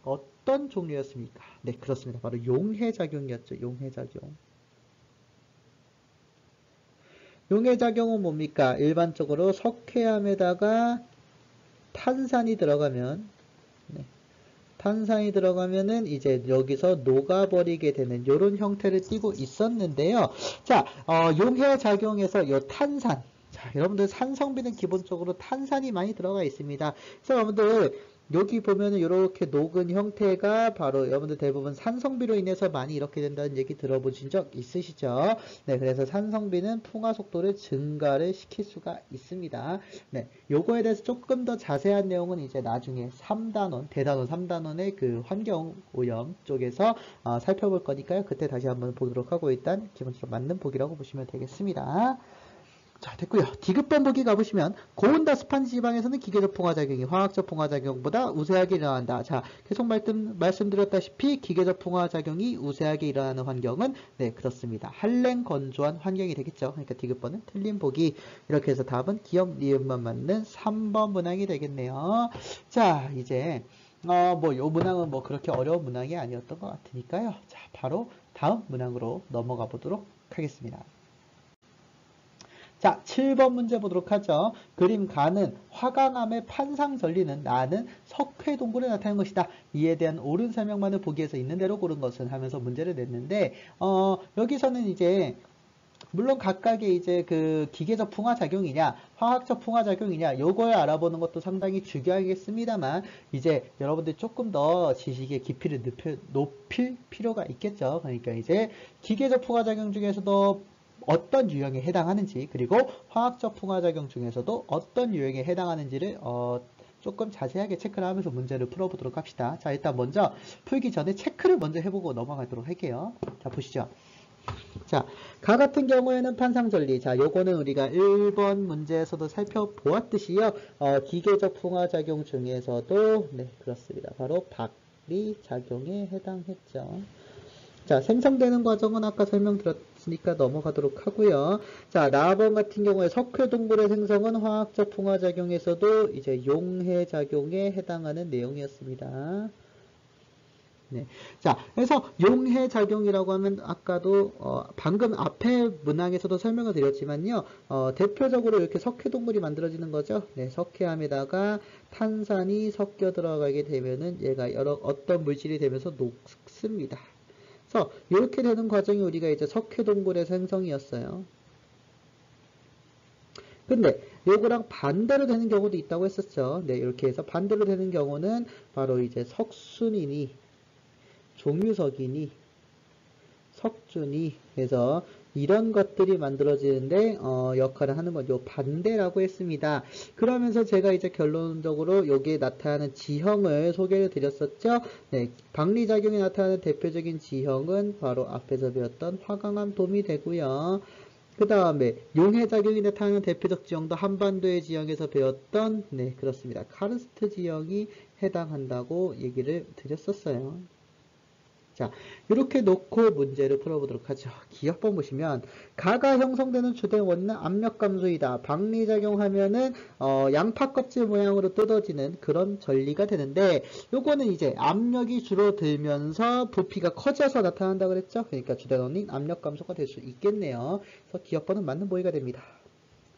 어떤 종류였습니까? 네, 그렇습니다. 바로 용해작용이었죠. 용해작용. 용해작용은 뭡니까? 일반적으로 석회암에다가 탄산이 들어가면, 네. 탄산이 들어가면은 이제 여기서 녹아버리게 되는 이런 형태를 띠고 있었는데요. 자, 용해 작용에서 이 탄산. 자, 여러분들 산성비는 기본적으로 탄산이 많이 들어가 있습니다. 그래서 여러분들 여기 보면은 이렇게 녹은 형태가 바로 여러분들 대부분 산성비로 인해서 많이 이렇게 된다는 얘기 들어보신 적 있으시죠? 네, 그래서 산성비는 풍화 속도를 증가를 시킬 수가 있습니다. 네, 요거에 대해서 조금 더 자세한 내용은 이제 나중에 3단원, 대단원 3단원의 그 환경오염 쪽에서 살펴볼 거니까요. 그때 다시 한번 보도록 하고 일단 기본적으로 맞는 보기라고 보시면 되겠습니다. 자, 됐고요. 디귿번 보기 가보시면 고온다 습한 지방에서는 기계적 풍화작용이 화학적 풍화작용보다 우세하게 일어난다. 자, 계속 말씀드렸다시피 기계적 풍화작용이 우세하게 일어나는 환경은 네, 그렇습니다. 한랭 건조한 환경이 되겠죠. 그러니까 디귿번은 틀린 보기. 이렇게 해서 답은 기억 니은만 맞는 3번 문항이 되겠네요. 자, 이제 요 문항은 그렇게 어려운 문항이 아니었던 것 같으니까요. 자, 바로 다음 문항으로 넘어가 보도록 하겠습니다. 자, 7번 문제 보도록 하죠. 그림 가는 화강암의 판상 전리는 나는 석회 동굴에 나타난 것이다. 이에 대한 옳은 설명만을 보기에서 있는 대로 고른 것은 하면서 문제를 냈는데 여기서는 이제 물론 각각의 이제 그 기계적 풍화 작용이냐 화학적 풍화 작용이냐 요걸 알아보는 것도 상당히 중요하겠습니다만 이제 여러분들 조금 더 지식의 깊이를 높일 필요가 있겠죠. 그러니까 이제 기계적 풍화 작용 중에서도 어떤 유형에 해당하는지 그리고 화학적 풍화작용 중에서도 어떤 유형에 해당하는지를 조금 자세하게 체크를 하면서 문제를 풀어보도록 합시다. 자, 일단 먼저 풀기 전에 체크를 먼저 해보고 넘어가도록 할게요. 자, 보시죠. 자, 가 같은 경우에는 판상전리. 자, 요거는 우리가 1번 문제에서도 살펴보았듯이요. 기계적 풍화작용 중에서도 네, 그렇습니다. 바로 박리 작용에 해당했죠. 자, 생성되는 과정은 아까 없으니까 넘어가도록 하고요. 자, 4번 같은 경우에 석회동굴의 생성은 화학적 풍화작용에서도 이제 용해작용에 해당하는 내용이었습니다. 네. 자, 그래서 용해작용이라고 하면 아까도 방금 앞에 문항에서도 설명을 드렸지만요. 대표적으로 이렇게 석회동굴이 만들어지는 거죠. 네, 석회암에다가 탄산이 섞여 들어가게 되면은 얘가 어떤 물질이 되면서 녹습니다. 그래서 이렇게 되는 과정이 우리가 이제 석회동굴의 생성이었어요. 근데 요거랑 반대로 되는 경우도 있다고 했었죠. 네, 이렇게 해서 반대로 되는 경우는 바로 이제 석순이니 종유석이니 석준이 해서 이런 것들이 만들어지는데 역할을 하는 건 요 반대라고 했습니다. 그러면서 제가 이제 결론적으로 여기에 나타나는 지형을 소개를 드렸었죠. 네, 박리작용이 나타나는 대표적인 지형은 바로 앞에서 배웠던 화강암 돔이 되고요. 그 다음에 용해작용이 나타나는 대표적 지형도 한반도의 지형에서 배웠던 네, 그렇습니다. 카르스트 지형이 해당한다고 얘기를 드렸었어요. 자, 이렇게 놓고 문제를 풀어보도록 하죠. 기억번 보시면 가가 형성되는 주된 원인은 압력 감소이다. 박리작용하면은 양파 껍질 모양으로 뜯어지는 그런 전리가 되는데 요거는 이제 압력이 줄어들면서 부피가 커져서 나타난다 그랬죠. 그러니까 주된 원인 압력 감소가 될 수 있겠네요. 그래서 기억번은 맞는 보기가 됩니다.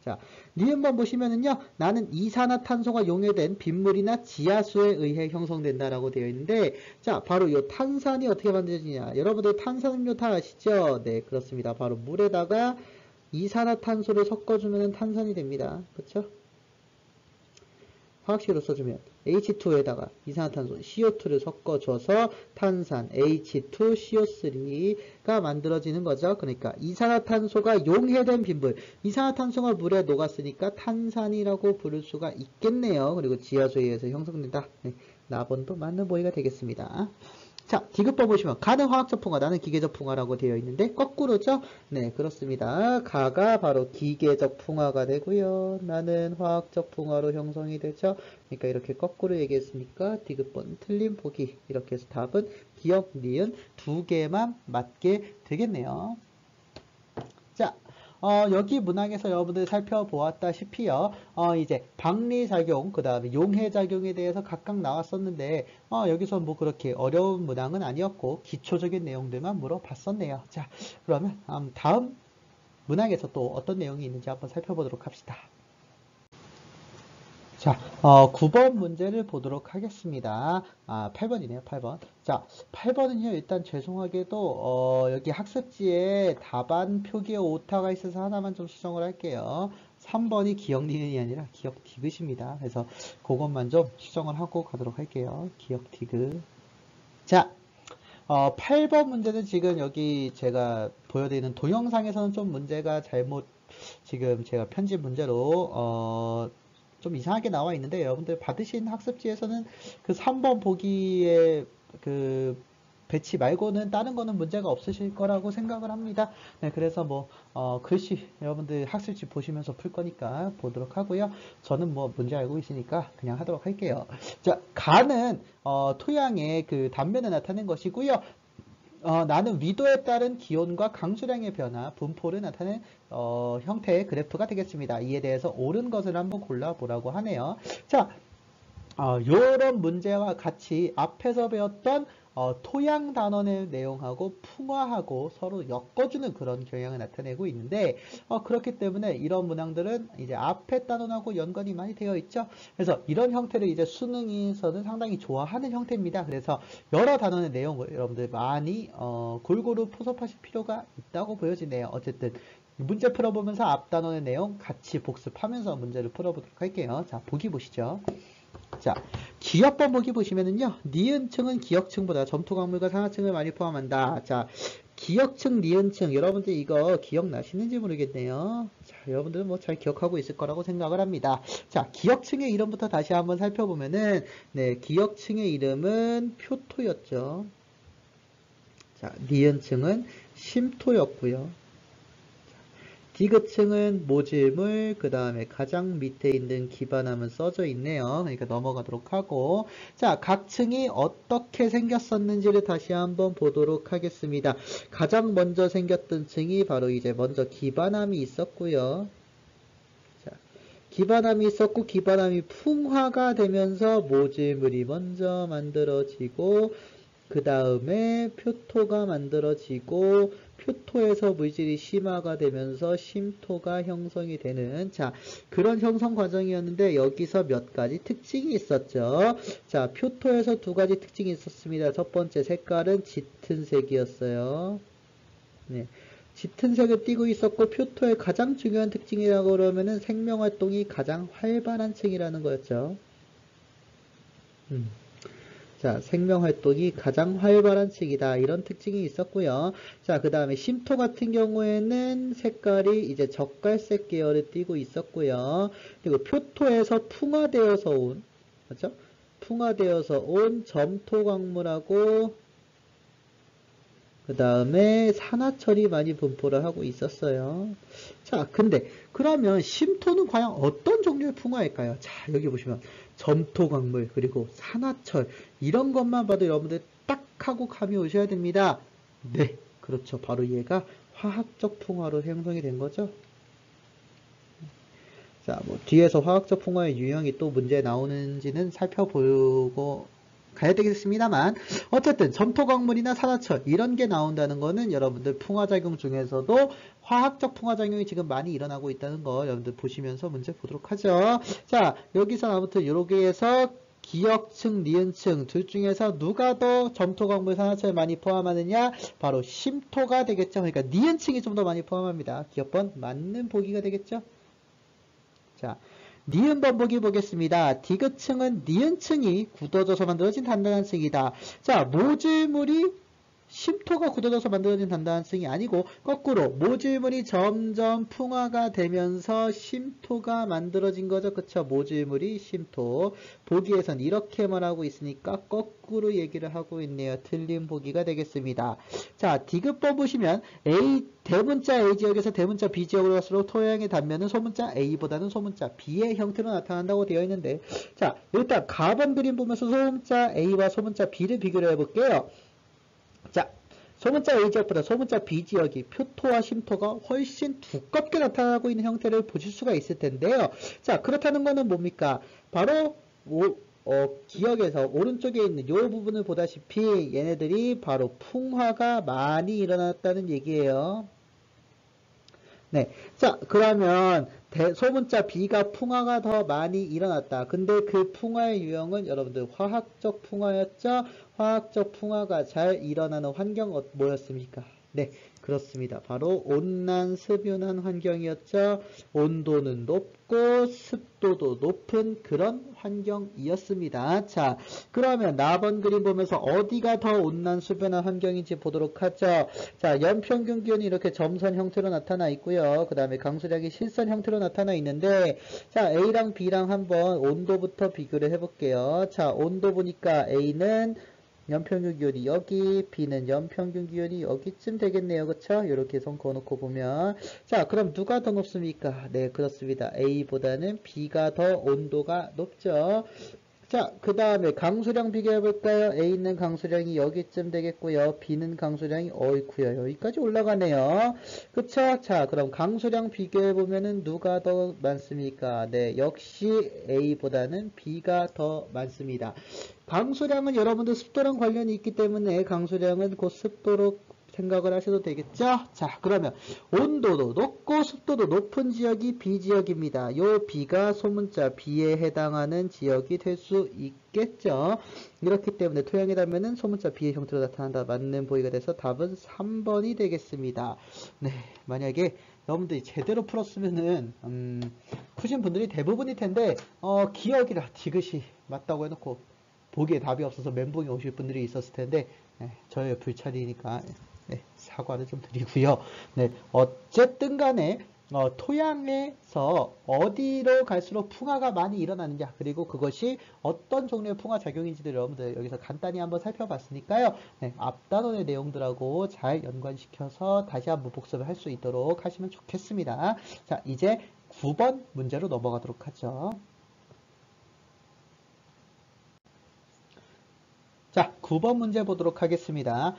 자, 니은번 보시면은요, 나는 이산화탄소가 용해된 빗물이나 지하수에 의해 형성된다라고 되어 있는데, 자, 바로 이 탄산이 어떻게 만들어지냐. 여러분들 탄산음료 다 아시죠? 네, 그렇습니다. 바로 물에다가 이산화탄소를 섞어주면 탄산이 됩니다. 그렇죠? 화학식으로 써주면 H2에다가 이산화탄소 CO2를 섞어줘서 탄산 H2CO3가 만들어지는 거죠. 그러니까 이산화탄소가 용해된 빗물, 이산화탄소가 물에 녹았으니까 탄산이라고 부를 수가 있겠네요. 그리고 지하수에 의해서 형성된다. 네, 나번도 맞는 보기가 되겠습니다. 자, 디귿번 보시면 가는 화학적 풍화, 나는 기계적 풍화라고 되어 있는데 거꾸로죠? 네, 그렇습니다. 가가 바로 기계적 풍화가 되고요. 나는 화학적 풍화로 형성이 되죠. 그러니까 이렇게 거꾸로 얘기했으니까 디귿번 틀린 보기. 이렇게 해서 답은 기억, 니은 두 개만 맞게 되겠네요. 자, 여기 문항에서 여러분들 살펴보았다시피요, 이제 박리작용, 그 다음에 용해작용에 대해서 각각 나왔었는데, 여기서 뭐 그렇게 어려운 문항은 아니었고, 기초적인 내용들만 물어봤었네요. 자, 그러면 다음 문항에서 또 어떤 내용이 있는지 한번 살펴보도록 합시다. 자, 9번 문제를 보도록 하겠습니다. 8번이네요, 8번. 자, 8번은요, 일단 죄송하게도, 여기 학습지에 답안 표기에 오타가 있어서 하나만 좀 수정을 할게요. 3번이 기억 니은이 아니라 기억 디귿입니다. 그래서 그것만 좀 수정을 하고 가도록 할게요. 기억 디귿. 자, 8번 문제는 지금 여기 제가 보여드리는 동영상에서는 좀 문제가 잘못, 지금 제가 편집 문제로, 좀 이상하게 나와 있는데 여러분들 받으신 학습지에서는 그 3번 보기에 그 배치 말고는 다른 거는 문제가 없으실 거라고 생각을 합니다. 네, 그래서 뭐 글씨 여러분들 학습지 보시면서 풀 거니까 보도록 하고요. 저는 뭐 문제 알고 있으니까 그냥 하도록 할게요. 자, 가는 토양의 그 단면을 나타낸 것이고요. 나는 위도에 따른 기온과 강수량의 변화, 분포를 나타낸 형태의 그래프가 되겠습니다. 이에 대해서 옳은 것을 한번 골라보라고 하네요. 자, 이런 문제와 같이 앞에서 배웠던 토양 단원의 내용하고 풍화하고 서로 엮어주는 그런 경향을 나타내고 있는데 그렇기 때문에 이런 문항들은 이제 앞에 단원하고 연관이 많이 되어 있죠. 그래서 이런 형태를 이제 수능에서는 상당히 좋아하는 형태입니다. 그래서 여러 단원의 내용을 여러분들 많이 골고루 포섭하실 필요가 있다고 보여지네요. 어쨌든 문제 풀어보면서 앞 단원의 내용 같이 복습하면서 문제를 풀어보도록 할게요. 자, 보기 보시죠. 자, 기억번 보기 보시면은요, 니은층은 기억층보다 점토광물과 산화층을 많이 포함한다. 자, 기억층, 니은층, 여러분들 이거 기억나시는지 모르겠네요. 자, 여러분들은 뭐 잘 기억하고 있을 거라고 생각을 합니다. 자, 기억층의 이름부터 다시 한번 살펴보면은, 네, 기억층의 이름은 표토였죠. 자, 니은층은 심토였고요. 디귿층은 모질물, 그 다음에 가장 밑에 있는 기반함은 써져 있네요. 그러니까 넘어가도록 하고, 자, 각 층이 어떻게 생겼었는지를 다시 한번 보도록 하겠습니다. 가장 먼저 생겼던 층이 바로 이제 먼저 기반함이 있었고요. 자, 기반함이 있었고, 기반함이 풍화가 되면서 모질물이 먼저 만들어지고, 그 다음에 표토가 만들어지고, 표토에서 물질이 심화가 되면서 심토가 형성이 되는, 자, 그런 형성 과정이었는데, 여기서 몇 가지 특징이 있었죠. 자, 표토에서 두 가지 특징이 있었습니다. 첫 번째 색깔은 짙은 색이었어요. 네. 짙은 색을 띠고 있었고, 표토의 가장 중요한 특징이라고 그러면은 생명활동이 가장 활발한 층이라는 거였죠. 자, 생명활동이 가장 활발한 층이다. 이런 특징이 있었고요. 자, 그 다음에 심토 같은 경우에는 색깔이 이제 적갈색 계열을 띠고 있었고요. 그리고 표토에서 풍화되어서 온, 맞죠? 풍화되어서 온 점토광물하고, 그 다음에 산화철이 많이 분포를 하고 있었어요. 자, 근데 그러면 심토는 과연 어떤 종류의 풍화일까요? 자, 여기 보시면 점토광물 그리고 산화철 이런 것만 봐도 여러분들 딱 하고 감이 오셔야 됩니다. 네, 그렇죠. 바로 얘가 화학적 풍화로 형성이 된 거죠. 자, 뭐 뒤에서 화학적 풍화의 유형이 또 문제 나오는지는 살펴보고 가야 되겠습니다만, 어쨌든 점토광물이나 산화철 이런 게 나온다는 거는 여러분들 풍화작용 중에서도 화학적 풍화작용이 지금 많이 일어나고 있다는 거 여러분들 보시면서 문제 보도록 하죠. 자, 여기서 아무튼 여기에서 기역층, 니은층 둘 중에서 누가 더 점토광물, 산화철 많이 포함하느냐? 바로 심토가 되겠죠. 그러니까 니은층이 좀 더 많이 포함합니다. 기역번 맞는 보기가 되겠죠. 자, 니은 번복이 보겠습니다. 디귿층은 니은층이 굳어져서 만들어진 단단한 층이다. 자, 모질물이 심토가 굳어져서 만들어진 단단한 층이 아니고 거꾸로 모질물이 점점 풍화가 되면서 심토가 만들어진 거죠. 그쵸? 모질물이 심토. 보기에선 이렇게 말하고 있으니까 거꾸로 얘기를 하고 있네요. 틀린 보기가 되겠습니다. 자, 디귿번 보시면 A 대문자 A 지역에서 대문자 B 지역으로 갈수록 토양의 단면은 소문자 A보다는 소문자 B의 형태로 나타난다고 되어 있는데, 자, 일단 가번 그림 보면서 소문자 A와 소문자 B를 비교를 해볼게요. 자, 소문자 A 지역보다 소문자 B 지역이 표토와 심토가 훨씬 두껍게 나타나고 있는 형태를 보실 수가 있을 텐데요. 자, 그렇다는 것은 뭡니까? 바로 기역에서 오른쪽에 있는 이 부분을 보다시피 얘네들이 바로 풍화가 많이 일어났다는 얘기예요. 네. 자, 그러면 소문자 B가 풍화가 더 많이 일어났다. 근데 그 풍화의 유형은 여러분들 화학적 풍화였죠? 화학적 풍화가 잘 일어나는 환경 뭐였습니까? 네, 그렇습니다. 바로 온난습윤한 환경이었죠. 온도는 높고 습도도 높은 그런 환경이었습니다. 자, 그러면 나번 그림 보면서 어디가 더 온난습윤한 환경인지 보도록 하죠. 자, 연평균 기온이 이렇게 점선 형태로 나타나 있고요. 그 다음에 강수량이 실선 형태로 나타나 있는데, 자, A랑 B랑 한번 온도부터 비교를 해볼게요. 자, 온도 보니까 A는 연평균 기온이 여기, B는 연평균 기온이 여기쯤 되겠네요. 그쵸? 이렇게 선 그어놓고 보면. 자, 그럼 누가 더 높습니까? 네, 그렇습니다. A보다는 B가 더 온도가 높죠. 자, 그 다음에 강수량 비교해볼까요? A는 강수량이 여기쯤 되겠고요. B는 강수량이 어이쿠요. 여기까지 올라가네요. 그쵸? 자, 그럼 강수량 비교해보면은 누가 더 많습니까? 네, 역시 A보다는 B가 더 많습니다. 강수량은 여러분들 습도랑 관련이 있기 때문에 강수량은 곧 습도로 생각을 하셔도 되겠죠? 자, 그러면 온도도 높고 습도도 높은 지역이 B지역입니다. 요 B가 소문자 B에 해당하는 지역이 될 수 있겠죠? 이렇기 때문에 토양의 단면은 소문자 B의 형태로 나타난다. 맞는 보기가 돼서 답은 3번이 되겠습니다. 네, 만약에 여러분들이 제대로 풀었으면은 푸신 분들이 대부분일 텐데 기억이라 디귿이 맞다고 해놓고 보기에 답이 없어서 멘붕이 오실 분들이 있었을 텐데, 네, 저의 불찰이니까 네, 사과를 좀 드리고요. 네, 어쨌든 간에 토양에서 어디로 갈수록 풍화가 많이 일어나느냐, 그리고 그것이 어떤 종류의 풍화 작용인지를 여러분들 여기서 간단히 한번 살펴봤으니까요. 네, 앞단원의 내용들하고 잘 연관시켜서 다시 한번 복습을 할 수 있도록 하시면 좋겠습니다. 자, 이제 9번 문제로 넘어가도록 하죠. 자, 9번 문제 보도록 하겠습니다.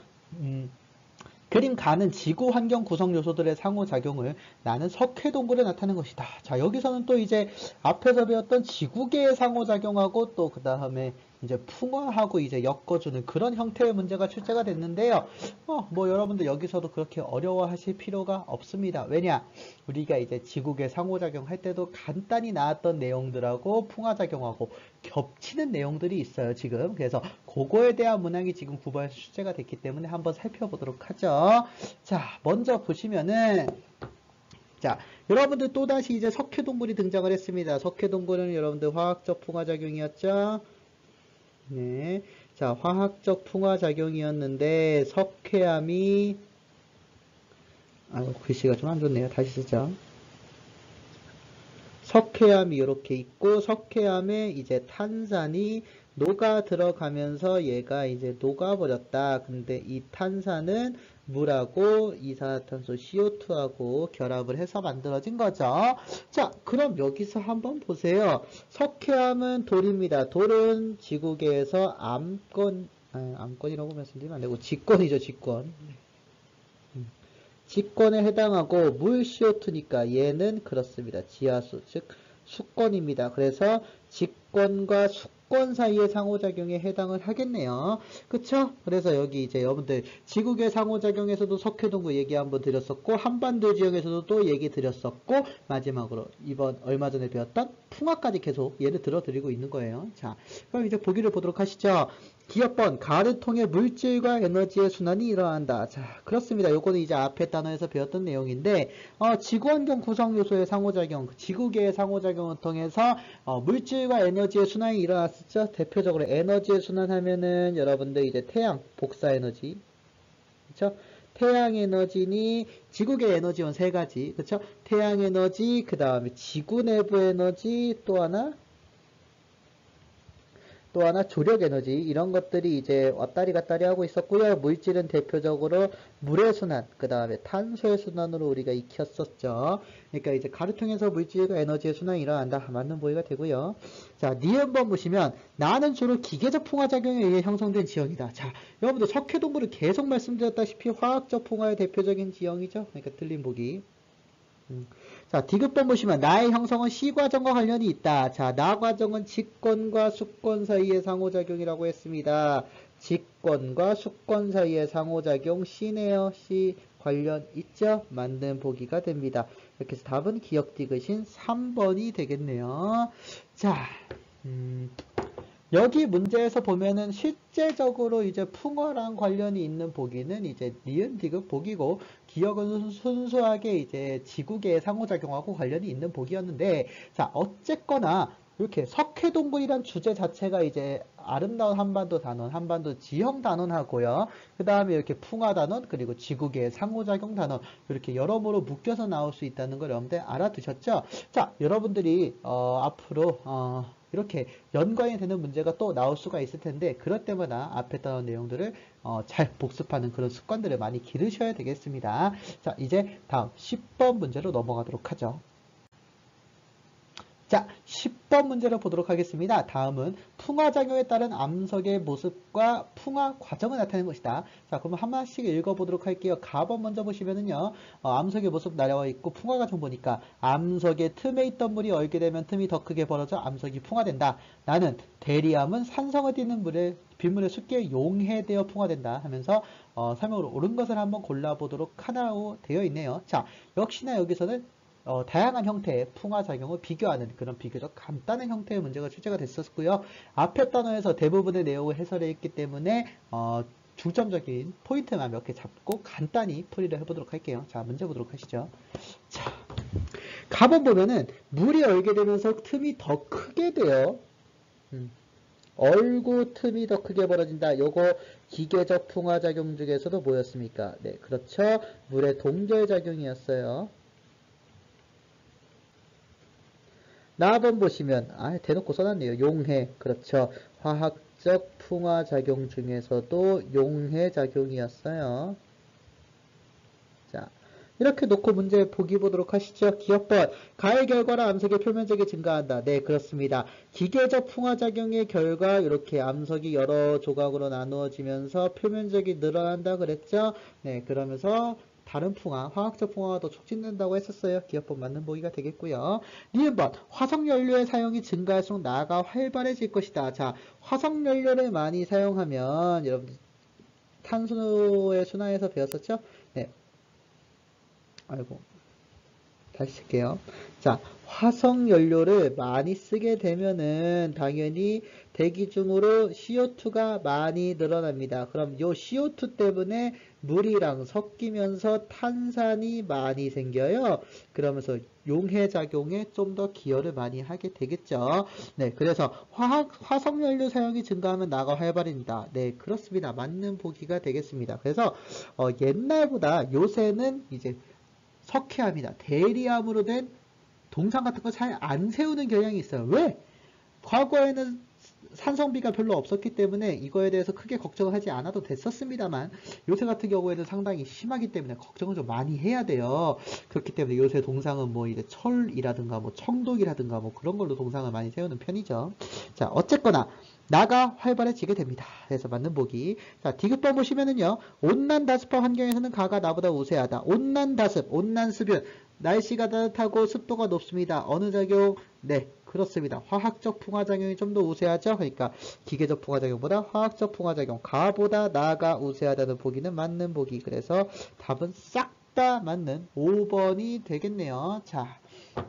그림 가는 지구 환경 구성 요소들의 상호작용을 나는 석회동굴에 나타낸 것이다. 자, 여기서는 또 이제 앞에서 배웠던 지구계의 상호작용하고 또 그 다음에 이제 풍화하고 이제 엮어주는 그런 형태의 문제가 출제가 됐는데요. 뭐 여러분들 여기서도 그렇게 어려워하실 필요가 없습니다. 왜냐? 우리가 이제 지구계 상호작용 할 때도 간단히 나왔던 내용들하고 풍화작용하고 겹치는 내용들이 있어요, 지금. 그래서 그거에 대한 문항이 지금 9번에서 출제가 됐기 때문에 한번 살펴보도록 하죠. 자, 먼저 보시면은, 자, 여러분들 또다시 이제 석회동굴이 등장을 했습니다. 석회동굴은 여러분들 화학적 풍화작용이었죠. 네. 자, 화학적 풍화작용이었는데, 석회암이, 글씨가 좀 안 좋네요. 다시 쓰죠. 석회암이 이렇게 있고, 석회암에 이제 탄산이 녹아 들어가면서 얘가 이제 녹아버렸다. 근데 이 탄산은 물하고 이산화탄소 CO2하고 결합을 해서 만들어진 거죠. 자, 그럼 여기서 한번 보세요. 석회암은 돌입니다. 돌은 지구계에서 암권이라고 말씀드리면 안 되고, 직권이죠, 직권. 직권에 해당하고 물 CO2니까 얘는 그렇습니다. 지하수, 즉 수권입니다. 그래서 직권과 수권 사이의 상호작용에 해당을 하겠네요. 그쵸? 그래서 여기 이제 여러분들 지구계 상호작용에서도 석회동굴 얘기 한번 드렸었고, 한반도 지역에서도 또 얘기 드렸었고, 마지막으로 이번 얼마 전에 배웠던 풍화까지 계속 예를 들어 드리고 있는 거예요. 자, 그럼 이제 보기를 보도록 하시죠. 기업번 가를 통해 물질과 에너지의 순환이 일어난다. 자, 그렇습니다. 요거는 이제 앞에 단어에서 배웠던 내용인데, 지구환경 구성 요소의 상호작용, 지구계의 상호작용을 통해서 물질과 에너지의 순환이 일어났었죠. 대표적으로 에너지의 순환하면은 여러분들 이제 태양 복사 에너지, 그렇죠? 태양 에너지니 지구계 에너지원 세 가지, 그렇죠? 태양 에너지, 그 다음에 지구 내부 에너지, 또 하나 조력 에너지, 이런 것들이 이제 왔다리 갔다리 하고 있었고요. 물질은 대표적으로 물의 순환, 그 다음에 탄소의 순환으로 우리가 익혔었죠. 그러니까 이제 가를 통해서 물질과 에너지의 순환이 일어난다. 맞는 보기가 되고요. 자, 니은번 보시면 나는 주로 기계적 풍화작용에 의해 형성된 지형이다. 자, 여러분들 석회동굴을 계속 말씀드렸다시피 화학적 풍화의 대표적인 지형이죠. 그러니까 틀린 보기. 자, 디귿번 보시면 나의 형성은 시과정과 관련이 있다. 자, 나 과정은 직권과 수권 사이의 상호작용이라고 했습니다. 직권과 수권 사이의 상호작용 C네요. C 관련 있죠? 맞는 보기가 됩니다. 이렇게 해서 답은 기억 디귿인 3번이 되겠네요. 자, 여기 문제에서 보면은 실제적으로 이제 풍어랑 관련이 있는 보기는 이제 니은 디귿 보기고, 기억은 순수하게 이제 지구계의 상호작용하고 관련이 있는 보기였는데, 자, 어쨌거나 이렇게 석회동굴이란 주제 자체가 이제 아름다운 한반도 단원, 한반도 지형 단원하고요. 그 다음에 이렇게 풍화 단원, 그리고 지구계의 상호작용 단원, 이렇게 여러모로 묶여서 나올 수 있다는 걸 여러분들 알아두셨죠? 자, 여러분들이 앞으로 이렇게 연관이 되는 문제가 또 나올 수가 있을 텐데, 그럴 때마다 앞에 따온 내용들을 잘 복습하는 그런 습관들을 많이 기르셔야 되겠습니다. 자, 이제 다음 10번 문제로 넘어가도록 하죠. 자, 10번 문제를 보도록 하겠습니다. 다음은 풍화작용에 따른 암석의 모습과 풍화 과정을 나타내는 것이다. 자, 그러면 하나씩 읽어보도록 할게요. 가번 먼저 보시면은요, 암석의 모습 나와 있고 풍화 과정 보니까 암석의 틈에 있던 물이 얼게 되면 틈이 더 크게 벌어져 암석이 풍화된다. 나는 대리암은 산성을 띠는 빗물에 쉽게 용해되어 풍화된다 하면서 설명으로 옳은 것을 한번 골라보도록 하나로 되어 있네요. 자, 역시나 여기서는 다양한 형태의 풍화작용을 비교하는 그런 비교적 간단한 형태의 문제가 출제가 됐었고요. 앞에 단어에서 대부분의 내용을 해설해 있기 때문에 중점적인 포인트만 몇 개 잡고 간단히 풀이를 해보도록 할게요. 자, 문제 보도록 하시죠. 자, 가본 보면은 물이 얼게 되면서 틈이 더 크게 돼요. 얼고 틈이 더 크게 벌어진다. 요거 기계적 풍화작용 중에서도 뭐였습니까? 네, 그렇죠. 물의 동결작용이었어요. 나번 보시면 대놓고 써놨네요. 용해. 그렇죠. 화학적 풍화작용 중에서도 용해작용이었어요. 자, 이렇게 놓고 문제 보기 보도록 하시죠. 기억번. 가해 결과로 암석의 표면적이 증가한다. 네, 그렇습니다. 기계적 풍화작용의 결과 이렇게 암석이 여러 조각으로 나누어지면서 표면적이 늘어난다 그랬죠. 네, 그러면서 다른 풍화, 화학적 풍화가 더 촉진된다고 했었어요. 기억번 맞는 보기가 되겠고요. 니은번. 화석연료의 사용이 증가할수록 나아가 활발해질 것이다. 자, 화석연료를 많이 사용하면 여러분들 탄소의 순환에서 배웠었죠? 네, 아이고, 다시 쓸게요. 자, 화석 연료를 많이 쓰게 되면은 당연히 대기 중으로 CO2가 많이 늘어납니다. 그럼 요 CO2 때문에 물이랑 섞이면서 탄산이 많이 생겨요. 그러면서 용해작용에 좀 더 기여를 많이 하게 되겠죠. 네, 그래서 화석 연료 사용이 증가하면 나가 활발해진다. 네, 그렇습니다. 맞는 보기가 되겠습니다. 그래서 옛날보다 요새는 이제 석회암이나 대리암으로 된 동상 같은 거 잘 안 세우는 경향이 있어요. 왜? 과거에는 산성비가 별로 없었기 때문에 이거에 대해서 크게 걱정을 하지 않아도 됐었습니다만 요새 같은 경우에는 상당히 심하기 때문에 걱정을 좀 많이 해야 돼요. 그렇기 때문에 요새 동상은 뭐 이제 철이라든가 뭐 청독이라든가 뭐 그런 걸로 동상을 많이 세우는 편이죠. 자, 어쨌거나 나가 활발해지게 됩니다. 그래서 맞는 보기. 자, 디귿번 보시면은요. 온난 다습화 환경에서는 가가 나보다 우세하다. 온난 다습, 온난 습윤. 날씨가 따뜻하고 습도가 높습니다. 어느 작용? 네, 그렇습니다. 화학적 풍화작용이 좀 더 우세하죠? 그러니까 기계적 풍화작용보다 화학적 풍화작용, 가보다 나가 우세하다는 보기는 맞는 보기. 그래서 답은 싹 다 맞는 5번이 되겠네요. 자,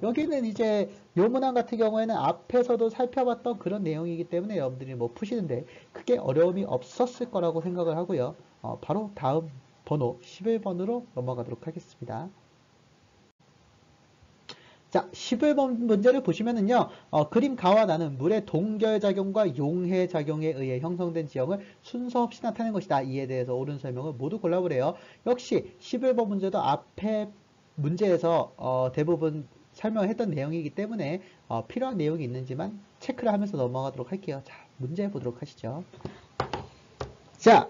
여기는 이제 요 문항 같은 경우에는 앞에서도 살펴봤던 그런 내용이기 때문에 여러분들이 뭐 푸시는데 크게 어려움이 없었을 거라고 생각을 하고요. 바로 다음 번호 11번으로 넘어가도록 하겠습니다. 자, 11번 문제를 보시면은요, 그림 가와 나는 물의 동결작용과 용해작용에 의해 형성된 지형을 순서 없이 나타낸 것이다. 이에 대해서 옳은 설명을 모두 골라보래요. 역시 11번 문제도 앞에 문제에서 대부분 설명했던 내용이기 때문에 필요한 내용이 있는지만 체크를 하면서 넘어가도록 할게요. 자, 문제 보도록 하시죠. 자,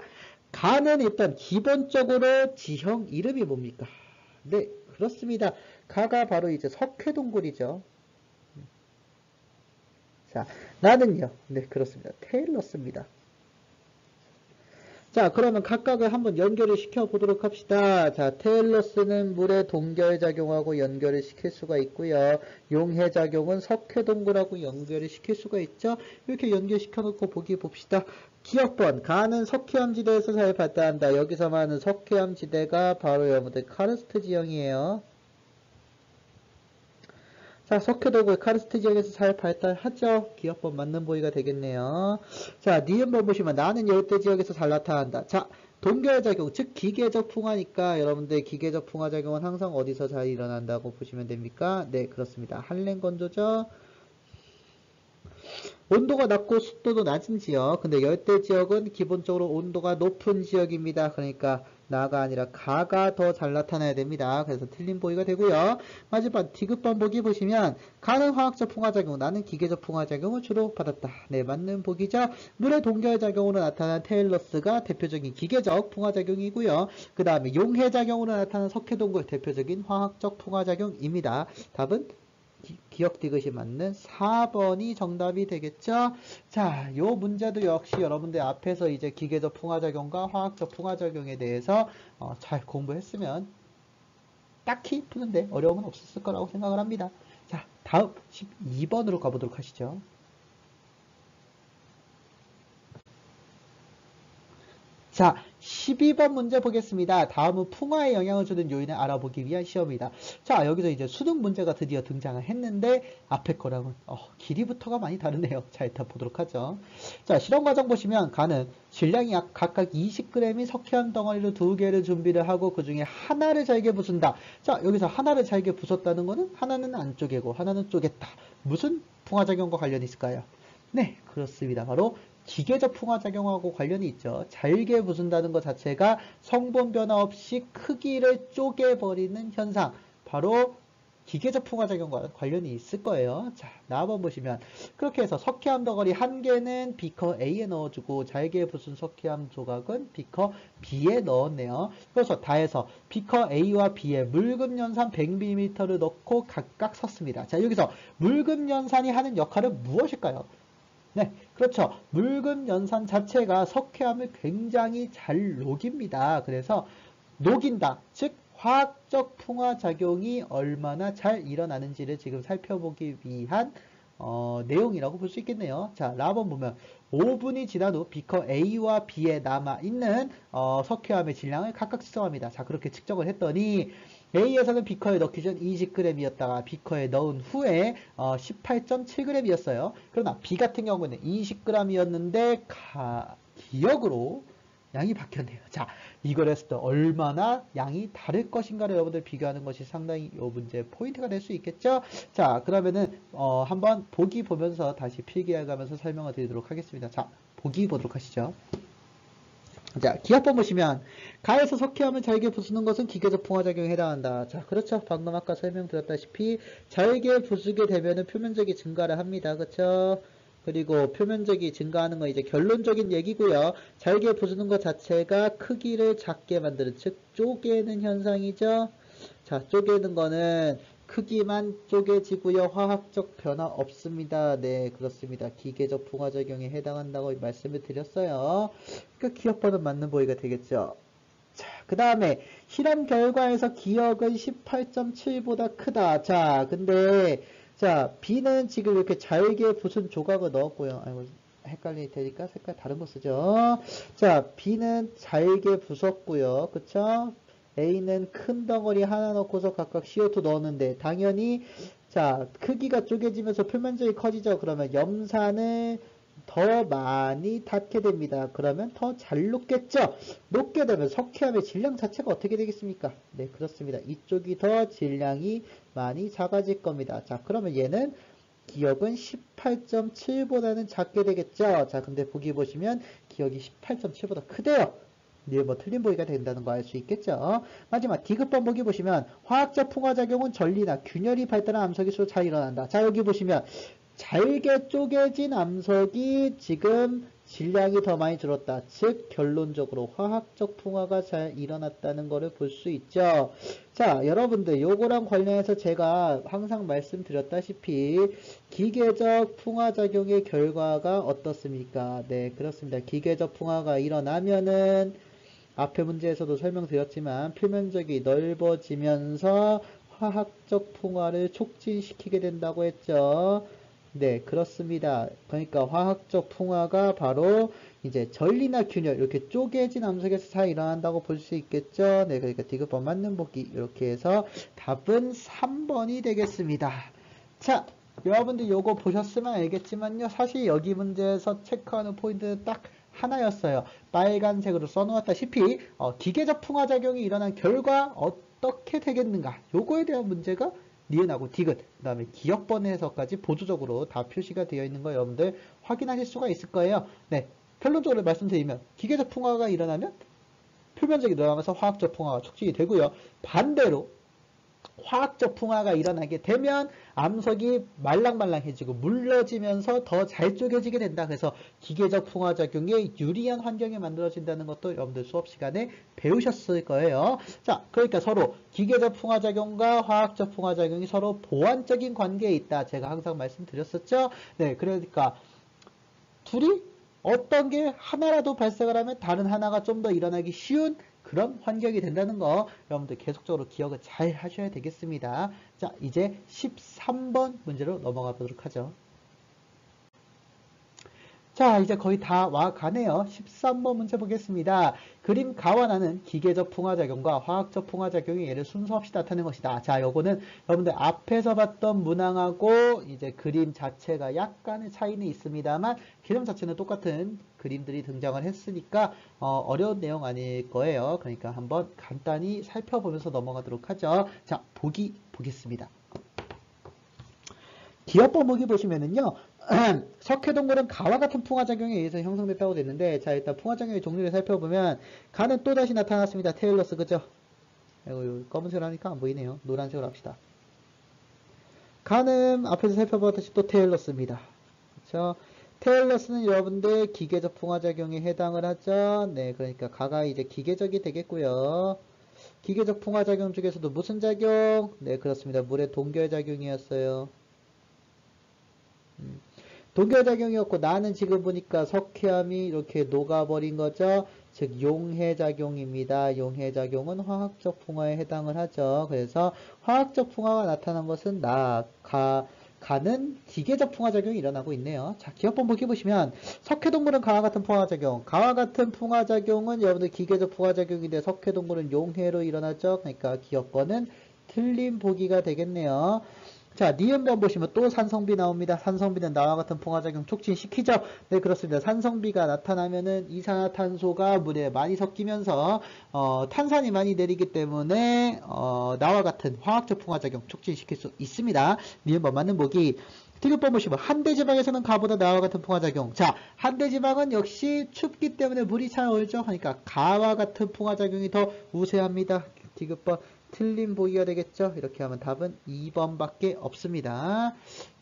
가는 일단 기본적으로 지형 이름이 뭡니까? 네, 그렇습니다. 가가 바로 이제 석회동굴이죠. 자, 나는요. 네, 그렇습니다. 테일러스입니다. 자, 그러면 각각을 한번 연결을 시켜 보도록 합시다. 자, 테일러스는 물의 동결작용하고 연결을 시킬 수가 있고요. 용해작용은 석회동굴하고 연결을 시킬 수가 있죠. 이렇게 연결시켜 놓고 보기 봅시다. 기억번, 가는 석회암지대에서 잘 발달한다. 여기서 말하는 석회암지대가 바로 여러분들 카르스트 지형이에요. 자, 석회도구 카르스트 지역에서 잘 발달하죠. 기억번 맞는 보기가 되겠네요. 자, 니은번 보시면 나는 열대 지역에서 잘 나타난다. 자, 동결작용, 즉 기계적 풍화니까 여러분들 기계적 풍화작용은 항상 어디서 잘 일어난다고 보시면 됩니까? 네, 그렇습니다. 한랭 건조죠. 온도가 낮고 습도도 낮은 지역. 근데 열대 지역은 기본적으로 온도가 높은 지역입니다. 그러니까 나가 아니라 가가 더 잘 나타나야 됩니다. 그래서 틀린 보기가 되고요. 마지막 디귿번 보기 보시면 가는 화학적 풍화작용, 나는 기계적 풍화작용을 주로 받았다. 네, 맞는 보기죠. 물의 동결작용으로 나타난 테일러스가 대표적인 기계적 풍화작용이고요. 그 다음에 용해작용으로 나타난 석회동굴 대표적인 화학적 풍화작용입니다. 답은 기억 디귿이 맞는 4번이 정답이 되겠죠? 자, 요 문제도 역시 여러분들 앞에서 이제 기계적 풍화작용과 화학적 풍화작용에 대해서 잘 공부했으면 딱히 푸는데 어려움은 없었을 거라고 생각을 합니다. 자, 다음 12번으로 가보도록 하시죠. 자, 12번 문제 보겠습니다. 다음은 풍화에 영향을 주는 요인을 알아보기 위한 시험이다. 자, 여기서 이제 수능 문제가 드디어 등장을 했는데 앞에 거랑은 길이부터가 많이 다르네요. 자, 일단 보도록 하죠. 자, 실험 과정 보시면 가는 질량이 약 각각 20g의 석회암 덩어리로 2개를 준비를 하고 그 중에 하나를 잘게 부순다. 자, 여기서 하나를 잘게 부쉈다는 거는 하나는 안 쪼개고 하나는 쪼갰다. 무슨 풍화작용과 관련이 있을까요? 네, 그렇습니다. 바로 기계적 풍화작용하고 관련이 있죠. 잘게 부순다는 것 자체가 성분 변화 없이 크기를 쪼개버리는 현상. 바로 기계적 풍화작용과 관련이 있을 거예요. 자, 나한번 보시면 그렇게 해서 석회암 덩어리 한 개는 비커 A에 넣어주고 잘게 부순 석회암 조각은 비커 B에 넣었네요. 그래서 다 해서 비커 A와 B에 묽은 연산 100ml를 넣고 각각 섞습니다. 자, 여기서 묽은 연산이 하는 역할은 무엇일까요? 네, 그렇죠. 묽은 연산 자체가 석회암을 굉장히 잘 녹입니다. 그래서 녹인다. 즉, 화학적 풍화작용이 얼마나 잘 일어나는지를 지금 살펴보기 위한 내용이라고 볼 수 있겠네요. 자, 라번 보면 5분이 지난 후 비커 A와 B에 남아있는 석회암의 질량을 각각 측정합니다. 자, 그렇게 측정을 했더니 A에서는 비커에 넣기 전 20g이었다가 비커에 넣은 후에 18.7g이었어요. 그러나 B 같은 경우는 20g이었는데 기억으로 양이 바뀌었네요. 자, 이걸 했을 때 얼마나 양이 다를 것인가를 여러분들 비교하는 것이 상당히 이 문제의 포인트가 될 수 있겠죠. 자, 그러면은 한번 보기 보면서 다시 필기해 가면서 설명을 드리도록 하겠습니다. 자, 보기 보도록 하시죠. 자, 기하번 보시면 가에서 석회암을 잘게 부수는 것은 기계적 풍화작용에 해당한다. 자, 그렇죠. 방금 아까 설명드렸다시피 잘게 부수게 되면은 표면적이 증가를 합니다. 그렇죠? 그리고 표면적이 증가하는 건 이제 결론적인 얘기고요. 잘게 부수는 것 자체가 크기를 작게 만드는, 즉 쪼개는 현상이죠. 자, 쪼개는 거는 크기만 쪼개지고요. 화학적 변화 없습니다. 네, 그렇습니다. 기계적 풍화작용에 해당한다고 말씀을 드렸어요. 그러니까 기억번은 맞는 보기가 되겠죠. 자, 그 다음에 실험 결과에서 기억은 18.7보다 크다. 자, 근데 자, B는 지금 이렇게 잘게 부순 조각을 넣었고요. 아이고, 헷갈릴 테니까 색깔 다른 거 쓰죠. 자, B는 잘게 부쉈고요. 그쵸? A는 큰 덩어리 하나 넣고서 각각 CO2 넣었는데, 당연히, 자, 크기가 쪼개지면서 표면적이 커지죠. 그러면 염산을 더 많이 닿게 됩니다. 그러면 더 잘 녹겠죠? 녹게 되면 석회암의 질량 자체가 어떻게 되겠습니까? 네, 그렇습니다. 이쪽이 더 질량이 많이 작아질 겁니다. 자, 그러면 얘는 기억은 18.7보다는 작게 되겠죠? 자, 근데 보기 보시면 기억이 18.7보다 크대요. 네, 뭐 틀린 보기가 된다는 거 알 수 있겠죠? 마지막 디귿번 보기 보시면 화학적 풍화작용은 전리나 균열이 발달한 암석일수록 잘 일어난다. 자, 여기 보시면 잘게 쪼개진 암석이 지금 질량이 더 많이 줄었다. 즉 결론적으로 화학적 풍화가 잘 일어났다는 것을 볼 수 있죠. 자, 여러분들 요거랑 관련해서 제가 항상 말씀드렸다시피 기계적 풍화작용의 결과가 어떻습니까? 네, 그렇습니다. 기계적 풍화가 일어나면은 앞에 문제에서도 설명드렸지만 표면적이 넓어지면서 화학적 풍화를 촉진시키게 된다고 했죠. 네, 그렇습니다. 그러니까 화학적 풍화가 바로 이제 전리나 균열 이렇게 쪼개진 암석에서 잘 일어난다고 볼 수 있겠죠. 네, 그러니까 디귿번 맞는 보기 이렇게 해서 답은 3번이 되겠습니다. 자, 여러분들 요거 보셨으면 알겠지만요. 사실 여기 문제에서 체크하는 포인트는 딱 하나였어요. 빨간색으로 써놓았다시피 기계적 풍화작용이 일어난 결과 어떻게 되겠는가 요거에 대한 문제가 니은하고 디귿, 그 다음에 기억번에서까지 보조적으로 다 표시가 되어 있는 거 여러분들 확인하실 수가 있을 거예요. 네, 결론적으로 말씀드리면 기계적 풍화가 일어나면 표면적이 늘어나면서 화학적 풍화가 촉진이 되고요. 반대로 화학적 풍화가 일어나게 되면 암석이 말랑말랑해지고 물러지면서 더 잘 쪼개지게 된다. 그래서 기계적 풍화작용이 유리한 환경이 만들어진다는 것도 여러분들 수업 시간에 배우셨을 거예요. 자, 그러니까 서로 기계적 풍화작용과 화학적 풍화작용이 서로 보완적인 관계에 있다. 제가 항상 말씀드렸었죠. 네, 그러니까 둘이 어떤 게 하나라도 발생을 하면 다른 하나가 좀 더 일어나기 쉬운 그런 환경이 된다는 거 여러분들 계속적으로 기억을 잘 하셔야 되겠습니다. 자, 이제 13번 문제로 넘어가 보도록 하죠. 자, 이제 거의 다 와가네요. 13번 문제 보겠습니다. 그림 가와 나는 기계적 풍화작용과 화학적 풍화작용이 얘를 순서 없이 나타내는 것이다. 자, 요거는 여러분들 앞에서 봤던 문항하고 이제 그림 자체가 약간의 차이는 있습니다만 그림 자체는 똑같은 그림들이 등장을 했으니까 어려운 내용 아닐 거예요. 그러니까 한번 간단히 살펴보면서 넘어가도록 하죠. 자, 보기 보겠습니다. 기억번 보기 보시면은요. 석회동물은 가와 같은 풍화작용에 의해서 형성됐다고 됐는데, 자, 일단 풍화작용의 종류를 살펴보면 가는 또다시 나타났습니다. 테일러스, 그죠? 아이고, 검은색으로 하니까 안 보이네요. 노란색으로 합시다. 가는 앞에서 살펴봤듯이 또 테일러스입니다. 그렇죠? 테일러스는 여러분들 기계적 풍화작용에 해당을 하죠. 네, 그러니까 가가 이제 기계적이 되겠고요. 기계적 풍화작용 중에서도 무슨 작용? 네, 그렇습니다. 물의 동결작용이었어요. 동결작용이었고 나는 지금 보니까 석회암이 이렇게 녹아버린 거죠. 즉 용해작용입니다. 용해작용은 화학적 풍화에 해당을 하죠. 그래서 화학적 풍화가 나타난 것은 가는 기계적 풍화작용이 일어나고 있네요. 자, 기억본 보기 보시면 석회동물은 가와 같은 풍화작용, 가와 같은 풍화작용은 여러분들 기계적 풍화작용인데 석회동물은 용해로 일어나죠. 그러니까 기억본은 틀린 보기가 되겠네요. 자, 니은번 보시면 또 산성비 나옵니다. 산성비는 나와 같은 풍화작용 촉진시키죠. 네, 그렇습니다. 산성비가 나타나면은 이산화탄소가 물에 많이 섞이면서 탄산이 많이 내리기 때문에 나와 같은 화학적 풍화작용 촉진시킬 수 있습니다. 니은번 맞는 보기. 디귿번 보시면 한대지방에서는 가보다 나와 같은 풍화작용. 자, 한대지방은 역시 춥기 때문에 물이 잘 얼죠. 그러니까 가와 같은 풍화작용이 더 우세합니다. 디귿번 틀린 보기가 되겠죠. 이렇게 하면 답은 2번밖에 없습니다.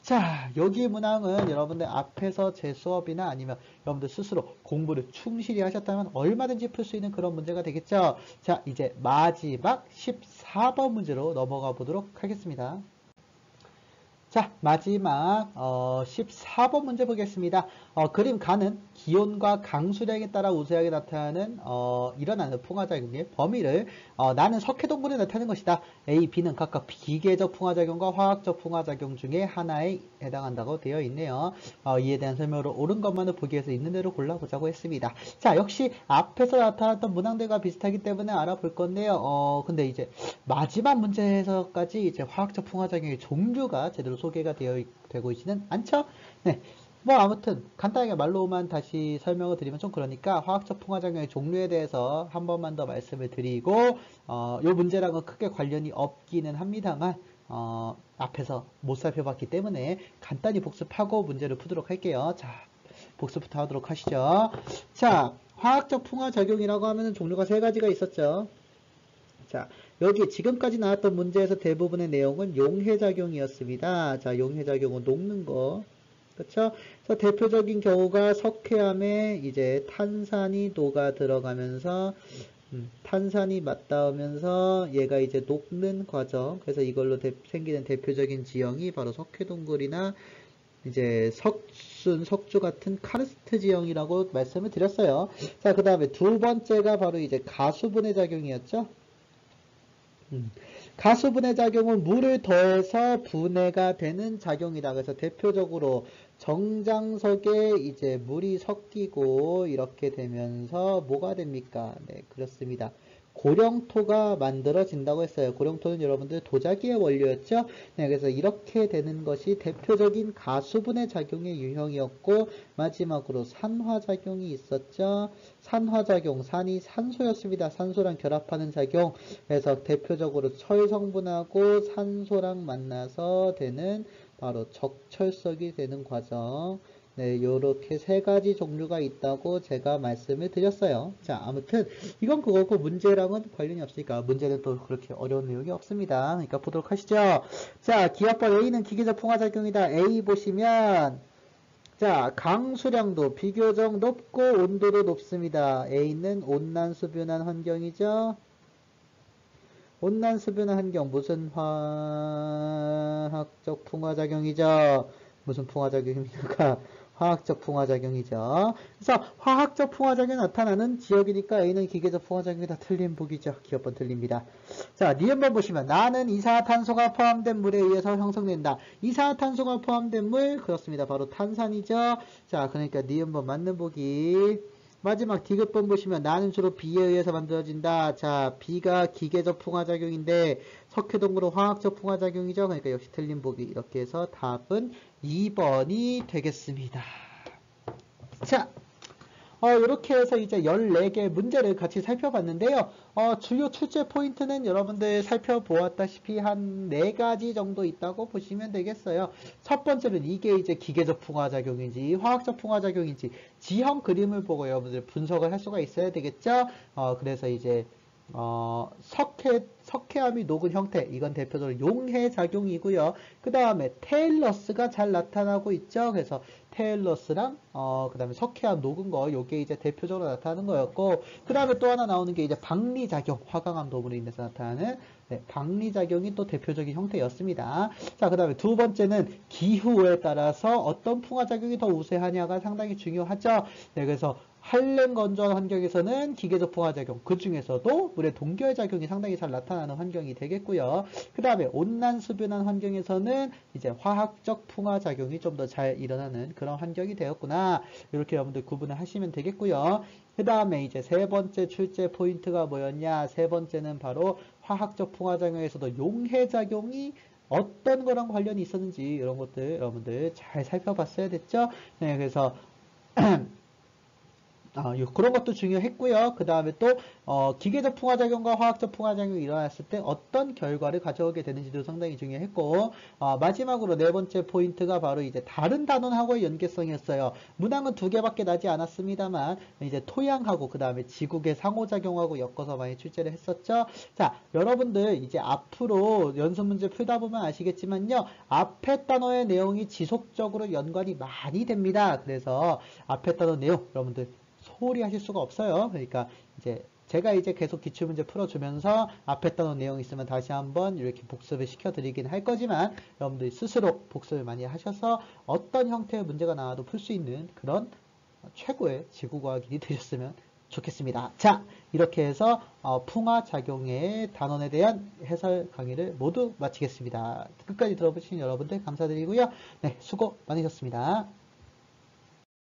자, 여기 문항은 여러분들 앞에서 제 수업이나 아니면 여러분들 스스로 공부를 충실히 하셨다면 얼마든지 풀 수 있는 그런 문제가 되겠죠. 자, 이제 마지막 14번 문제로 넘어가 보도록 하겠습니다. 자, 마지막 14번 문제 보겠습니다. 그림 가는 기온과 강수량에 따라 우세하게 나타나는 일어나는 풍화작용의 범위를 나는 석회동물에 나타나는 것이다. A, B는 각각 기계적 풍화작용과 화학적 풍화작용 중에 하나에 해당한다고 되어 있네요. 이에 대한 설명으로 옳은 것만을 보기 위해서 있는 대로 골라보자고 했습니다. 자, 역시 앞에서 나타났던 문항들과 비슷하기 때문에 알아볼 건데요. 근데 이제 마지막 문제에서까지 이제 화학적 풍화작용의 종류가 제대로 소개가 되고 있지는 않죠? 네. 뭐 아무튼 간단하게 말로만 다시 설명을 드리면 좀 그러니까 화학적 풍화작용의 종류에 대해서 한 번만 더 말씀을 드리고 요 문제랑은 크게 관련이 없기는 합니다만 앞에서 못 살펴봤기 때문에 간단히 복습하고 문제를 푸도록 할게요. 자, 복습부터 하도록 하시죠. 자, 화학적 풍화작용이라고 하면 종류가 세 가지가 있었죠. 자, 여기 지금까지 나왔던 문제에서 대부분의 내용은 용해작용이었습니다. 자, 용해작용은 녹는 거. 그쵸? 그래서 대표적인 경우가 석회암에 이제 탄산이 녹아 들어가면서 탄산이 맞닿으면서 얘가 이제 녹는 과정. 그래서 이걸로 생기는 대표적인 지형이 바로 석회동굴이나 이제 석순, 석주 같은 카르스트 지형이라고 말씀을 드렸어요. 자, 그 다음에 두 번째가 바로 이제 가수분해 작용이었죠. 가수분해 작용은 물을 더해서 분해가 되는 작용이다. 그래서 대표적으로 정장석에 이제 물이 섞이고 이렇게 되면서 뭐가 됩니까? 네, 그렇습니다. 고령토가 만들어진다고 했어요. 고령토는 여러분들 도자기의 원료였죠? 네, 그래서 이렇게 되는 것이 대표적인 가수분해 작용의 유형이었고, 마지막으로 산화작용이 있었죠. 산화작용, 산이 산소였습니다. 산소랑 결합하는 작용. 그래서 대표적으로 철 성분하고 산소랑 만나서 되는 바로 적철석이 되는 과정. 네, 요렇게 세 가지 종류가 있다고 제가 말씀을 드렸어요. 자, 아무튼 이건 그거고 문제랑은 관련이 없으니까 문제는 또 그렇게 어려운 내용이 없습니다. 그러니까 보도록 하시죠. 자, 기업번 A는 기계적 풍화작용이다. A 보시면 자, 강수량도 비교적 높고 온도도 높습니다. A는 온난수변한 환경이죠. 온난수변한 환경 무슨 화학적 풍화작용이죠? 무슨 풍화작용입니까? 화학적 풍화작용이죠. 그래서 화학적 풍화작용이 나타나는 지역이니까 A는 기계적 풍화작용이다. 틀린 보기죠. 기업번 틀립니다. 자, 니은번 보시면 나는 이산화탄소가 포함된 물에 의해서 형성된다. 이산화탄소가 포함된 물 그렇습니다. 바로 탄산이죠. 자, 그러니까 니은번 맞는 보기. 마지막 디귿번 보시면 나는 주로 비에 의해서 만들어진다. 자, 비가 기계적 풍화작용인데 석회동물은 화학적 풍화작용이죠. 그러니까 역시 틀린 보기. 이렇게 해서 답은 2번이 되겠습니다. 자, 이렇게 해서 이제 14개 문제를 같이 살펴봤는데요. 주요 출제 포인트는 여러분들 살펴보았다시피 한 4가지 정도 있다고 보시면 되겠어요. 첫 번째는 이게 이제 기계적 풍화작용인지 화학적 풍화작용인지 지형 그림을 보고 여러분들 분석을 할 수가 있어야 되겠죠. 그래서 이제 석회암이 녹은 형태, 이건 대표적으로 용해작용이고요. 그 다음에 테일러스가 잘 나타나고 있죠. 그래서 테일러스랑 그 다음에 석회암 녹은 거, 요게 이제 대표적으로 나타나는 거였고, 그 다음에 또 하나 나오는 게 이제 박리작용, 화강암 도분에 인해서 나타나는 박리작용이 또 대표적인 형태였습니다. 자, 그 다음에 두 번째는 기후에 따라서 어떤 풍화작용이 더 우세하냐가 상당히 중요하죠. 네, 그래서 한랭 건조한 환경에서는 기계적 풍화작용, 그 중에서도 물의 동결 작용이 상당히 잘 나타나는 환경이 되겠고요. 그 다음에 온난수변한 환경에서는 이제 화학적 풍화작용이 좀 더 잘 일어나는 그런 환경이 되었구나. 이렇게 여러분들 구분을 하시면 되겠고요. 그 다음에 이제 세 번째 출제 포인트가 뭐였냐? 세 번째는 바로 화학적 풍화작용에서도 용해작용이 어떤 거랑 관련이 있었는지 이런 것들 여러분들 잘 살펴봤어야 됐죠? 네, 그래서 그런 것도 중요했고요. 그 다음에 또 기계적 풍화작용과 화학적 풍화작용이 일어났을 때 어떤 결과를 가져오게 되는지도 상당히 중요했고, 마지막으로 네 번째 포인트가 바로 이제 다른 단원하고의 연계성이었어요. 문항은 두 개밖에 나지 않았습니다만 이제 토양하고 그 다음에 지국의 상호작용하고 엮어서 많이 출제를 했었죠. 자, 여러분들 이제 앞으로 연습 문제 풀다 보면 아시겠지만요, 앞에 단어의 내용이 지속적으로 연관이 많이 됩니다. 그래서 앞에 단어 내용 여러분들 소홀히 하실 수가 없어요. 그러니까 이제 제가 이제 계속 기출문제 풀어주면서 앞에 단어 내용 있으면 다시 한번 이렇게 복습을 시켜드리긴 할 거지만 여러분들이 스스로 복습을 많이 하셔서 어떤 형태의 문제가 나와도 풀 수 있는 그런 최고의 지구과학인이 되셨으면 좋겠습니다. 자, 이렇게 해서 풍화작용의 단원에 대한 해설 강의를 모두 마치겠습니다. 끝까지 들어보신 여러분들 감사드리고요. 네, 수고 많으셨습니다.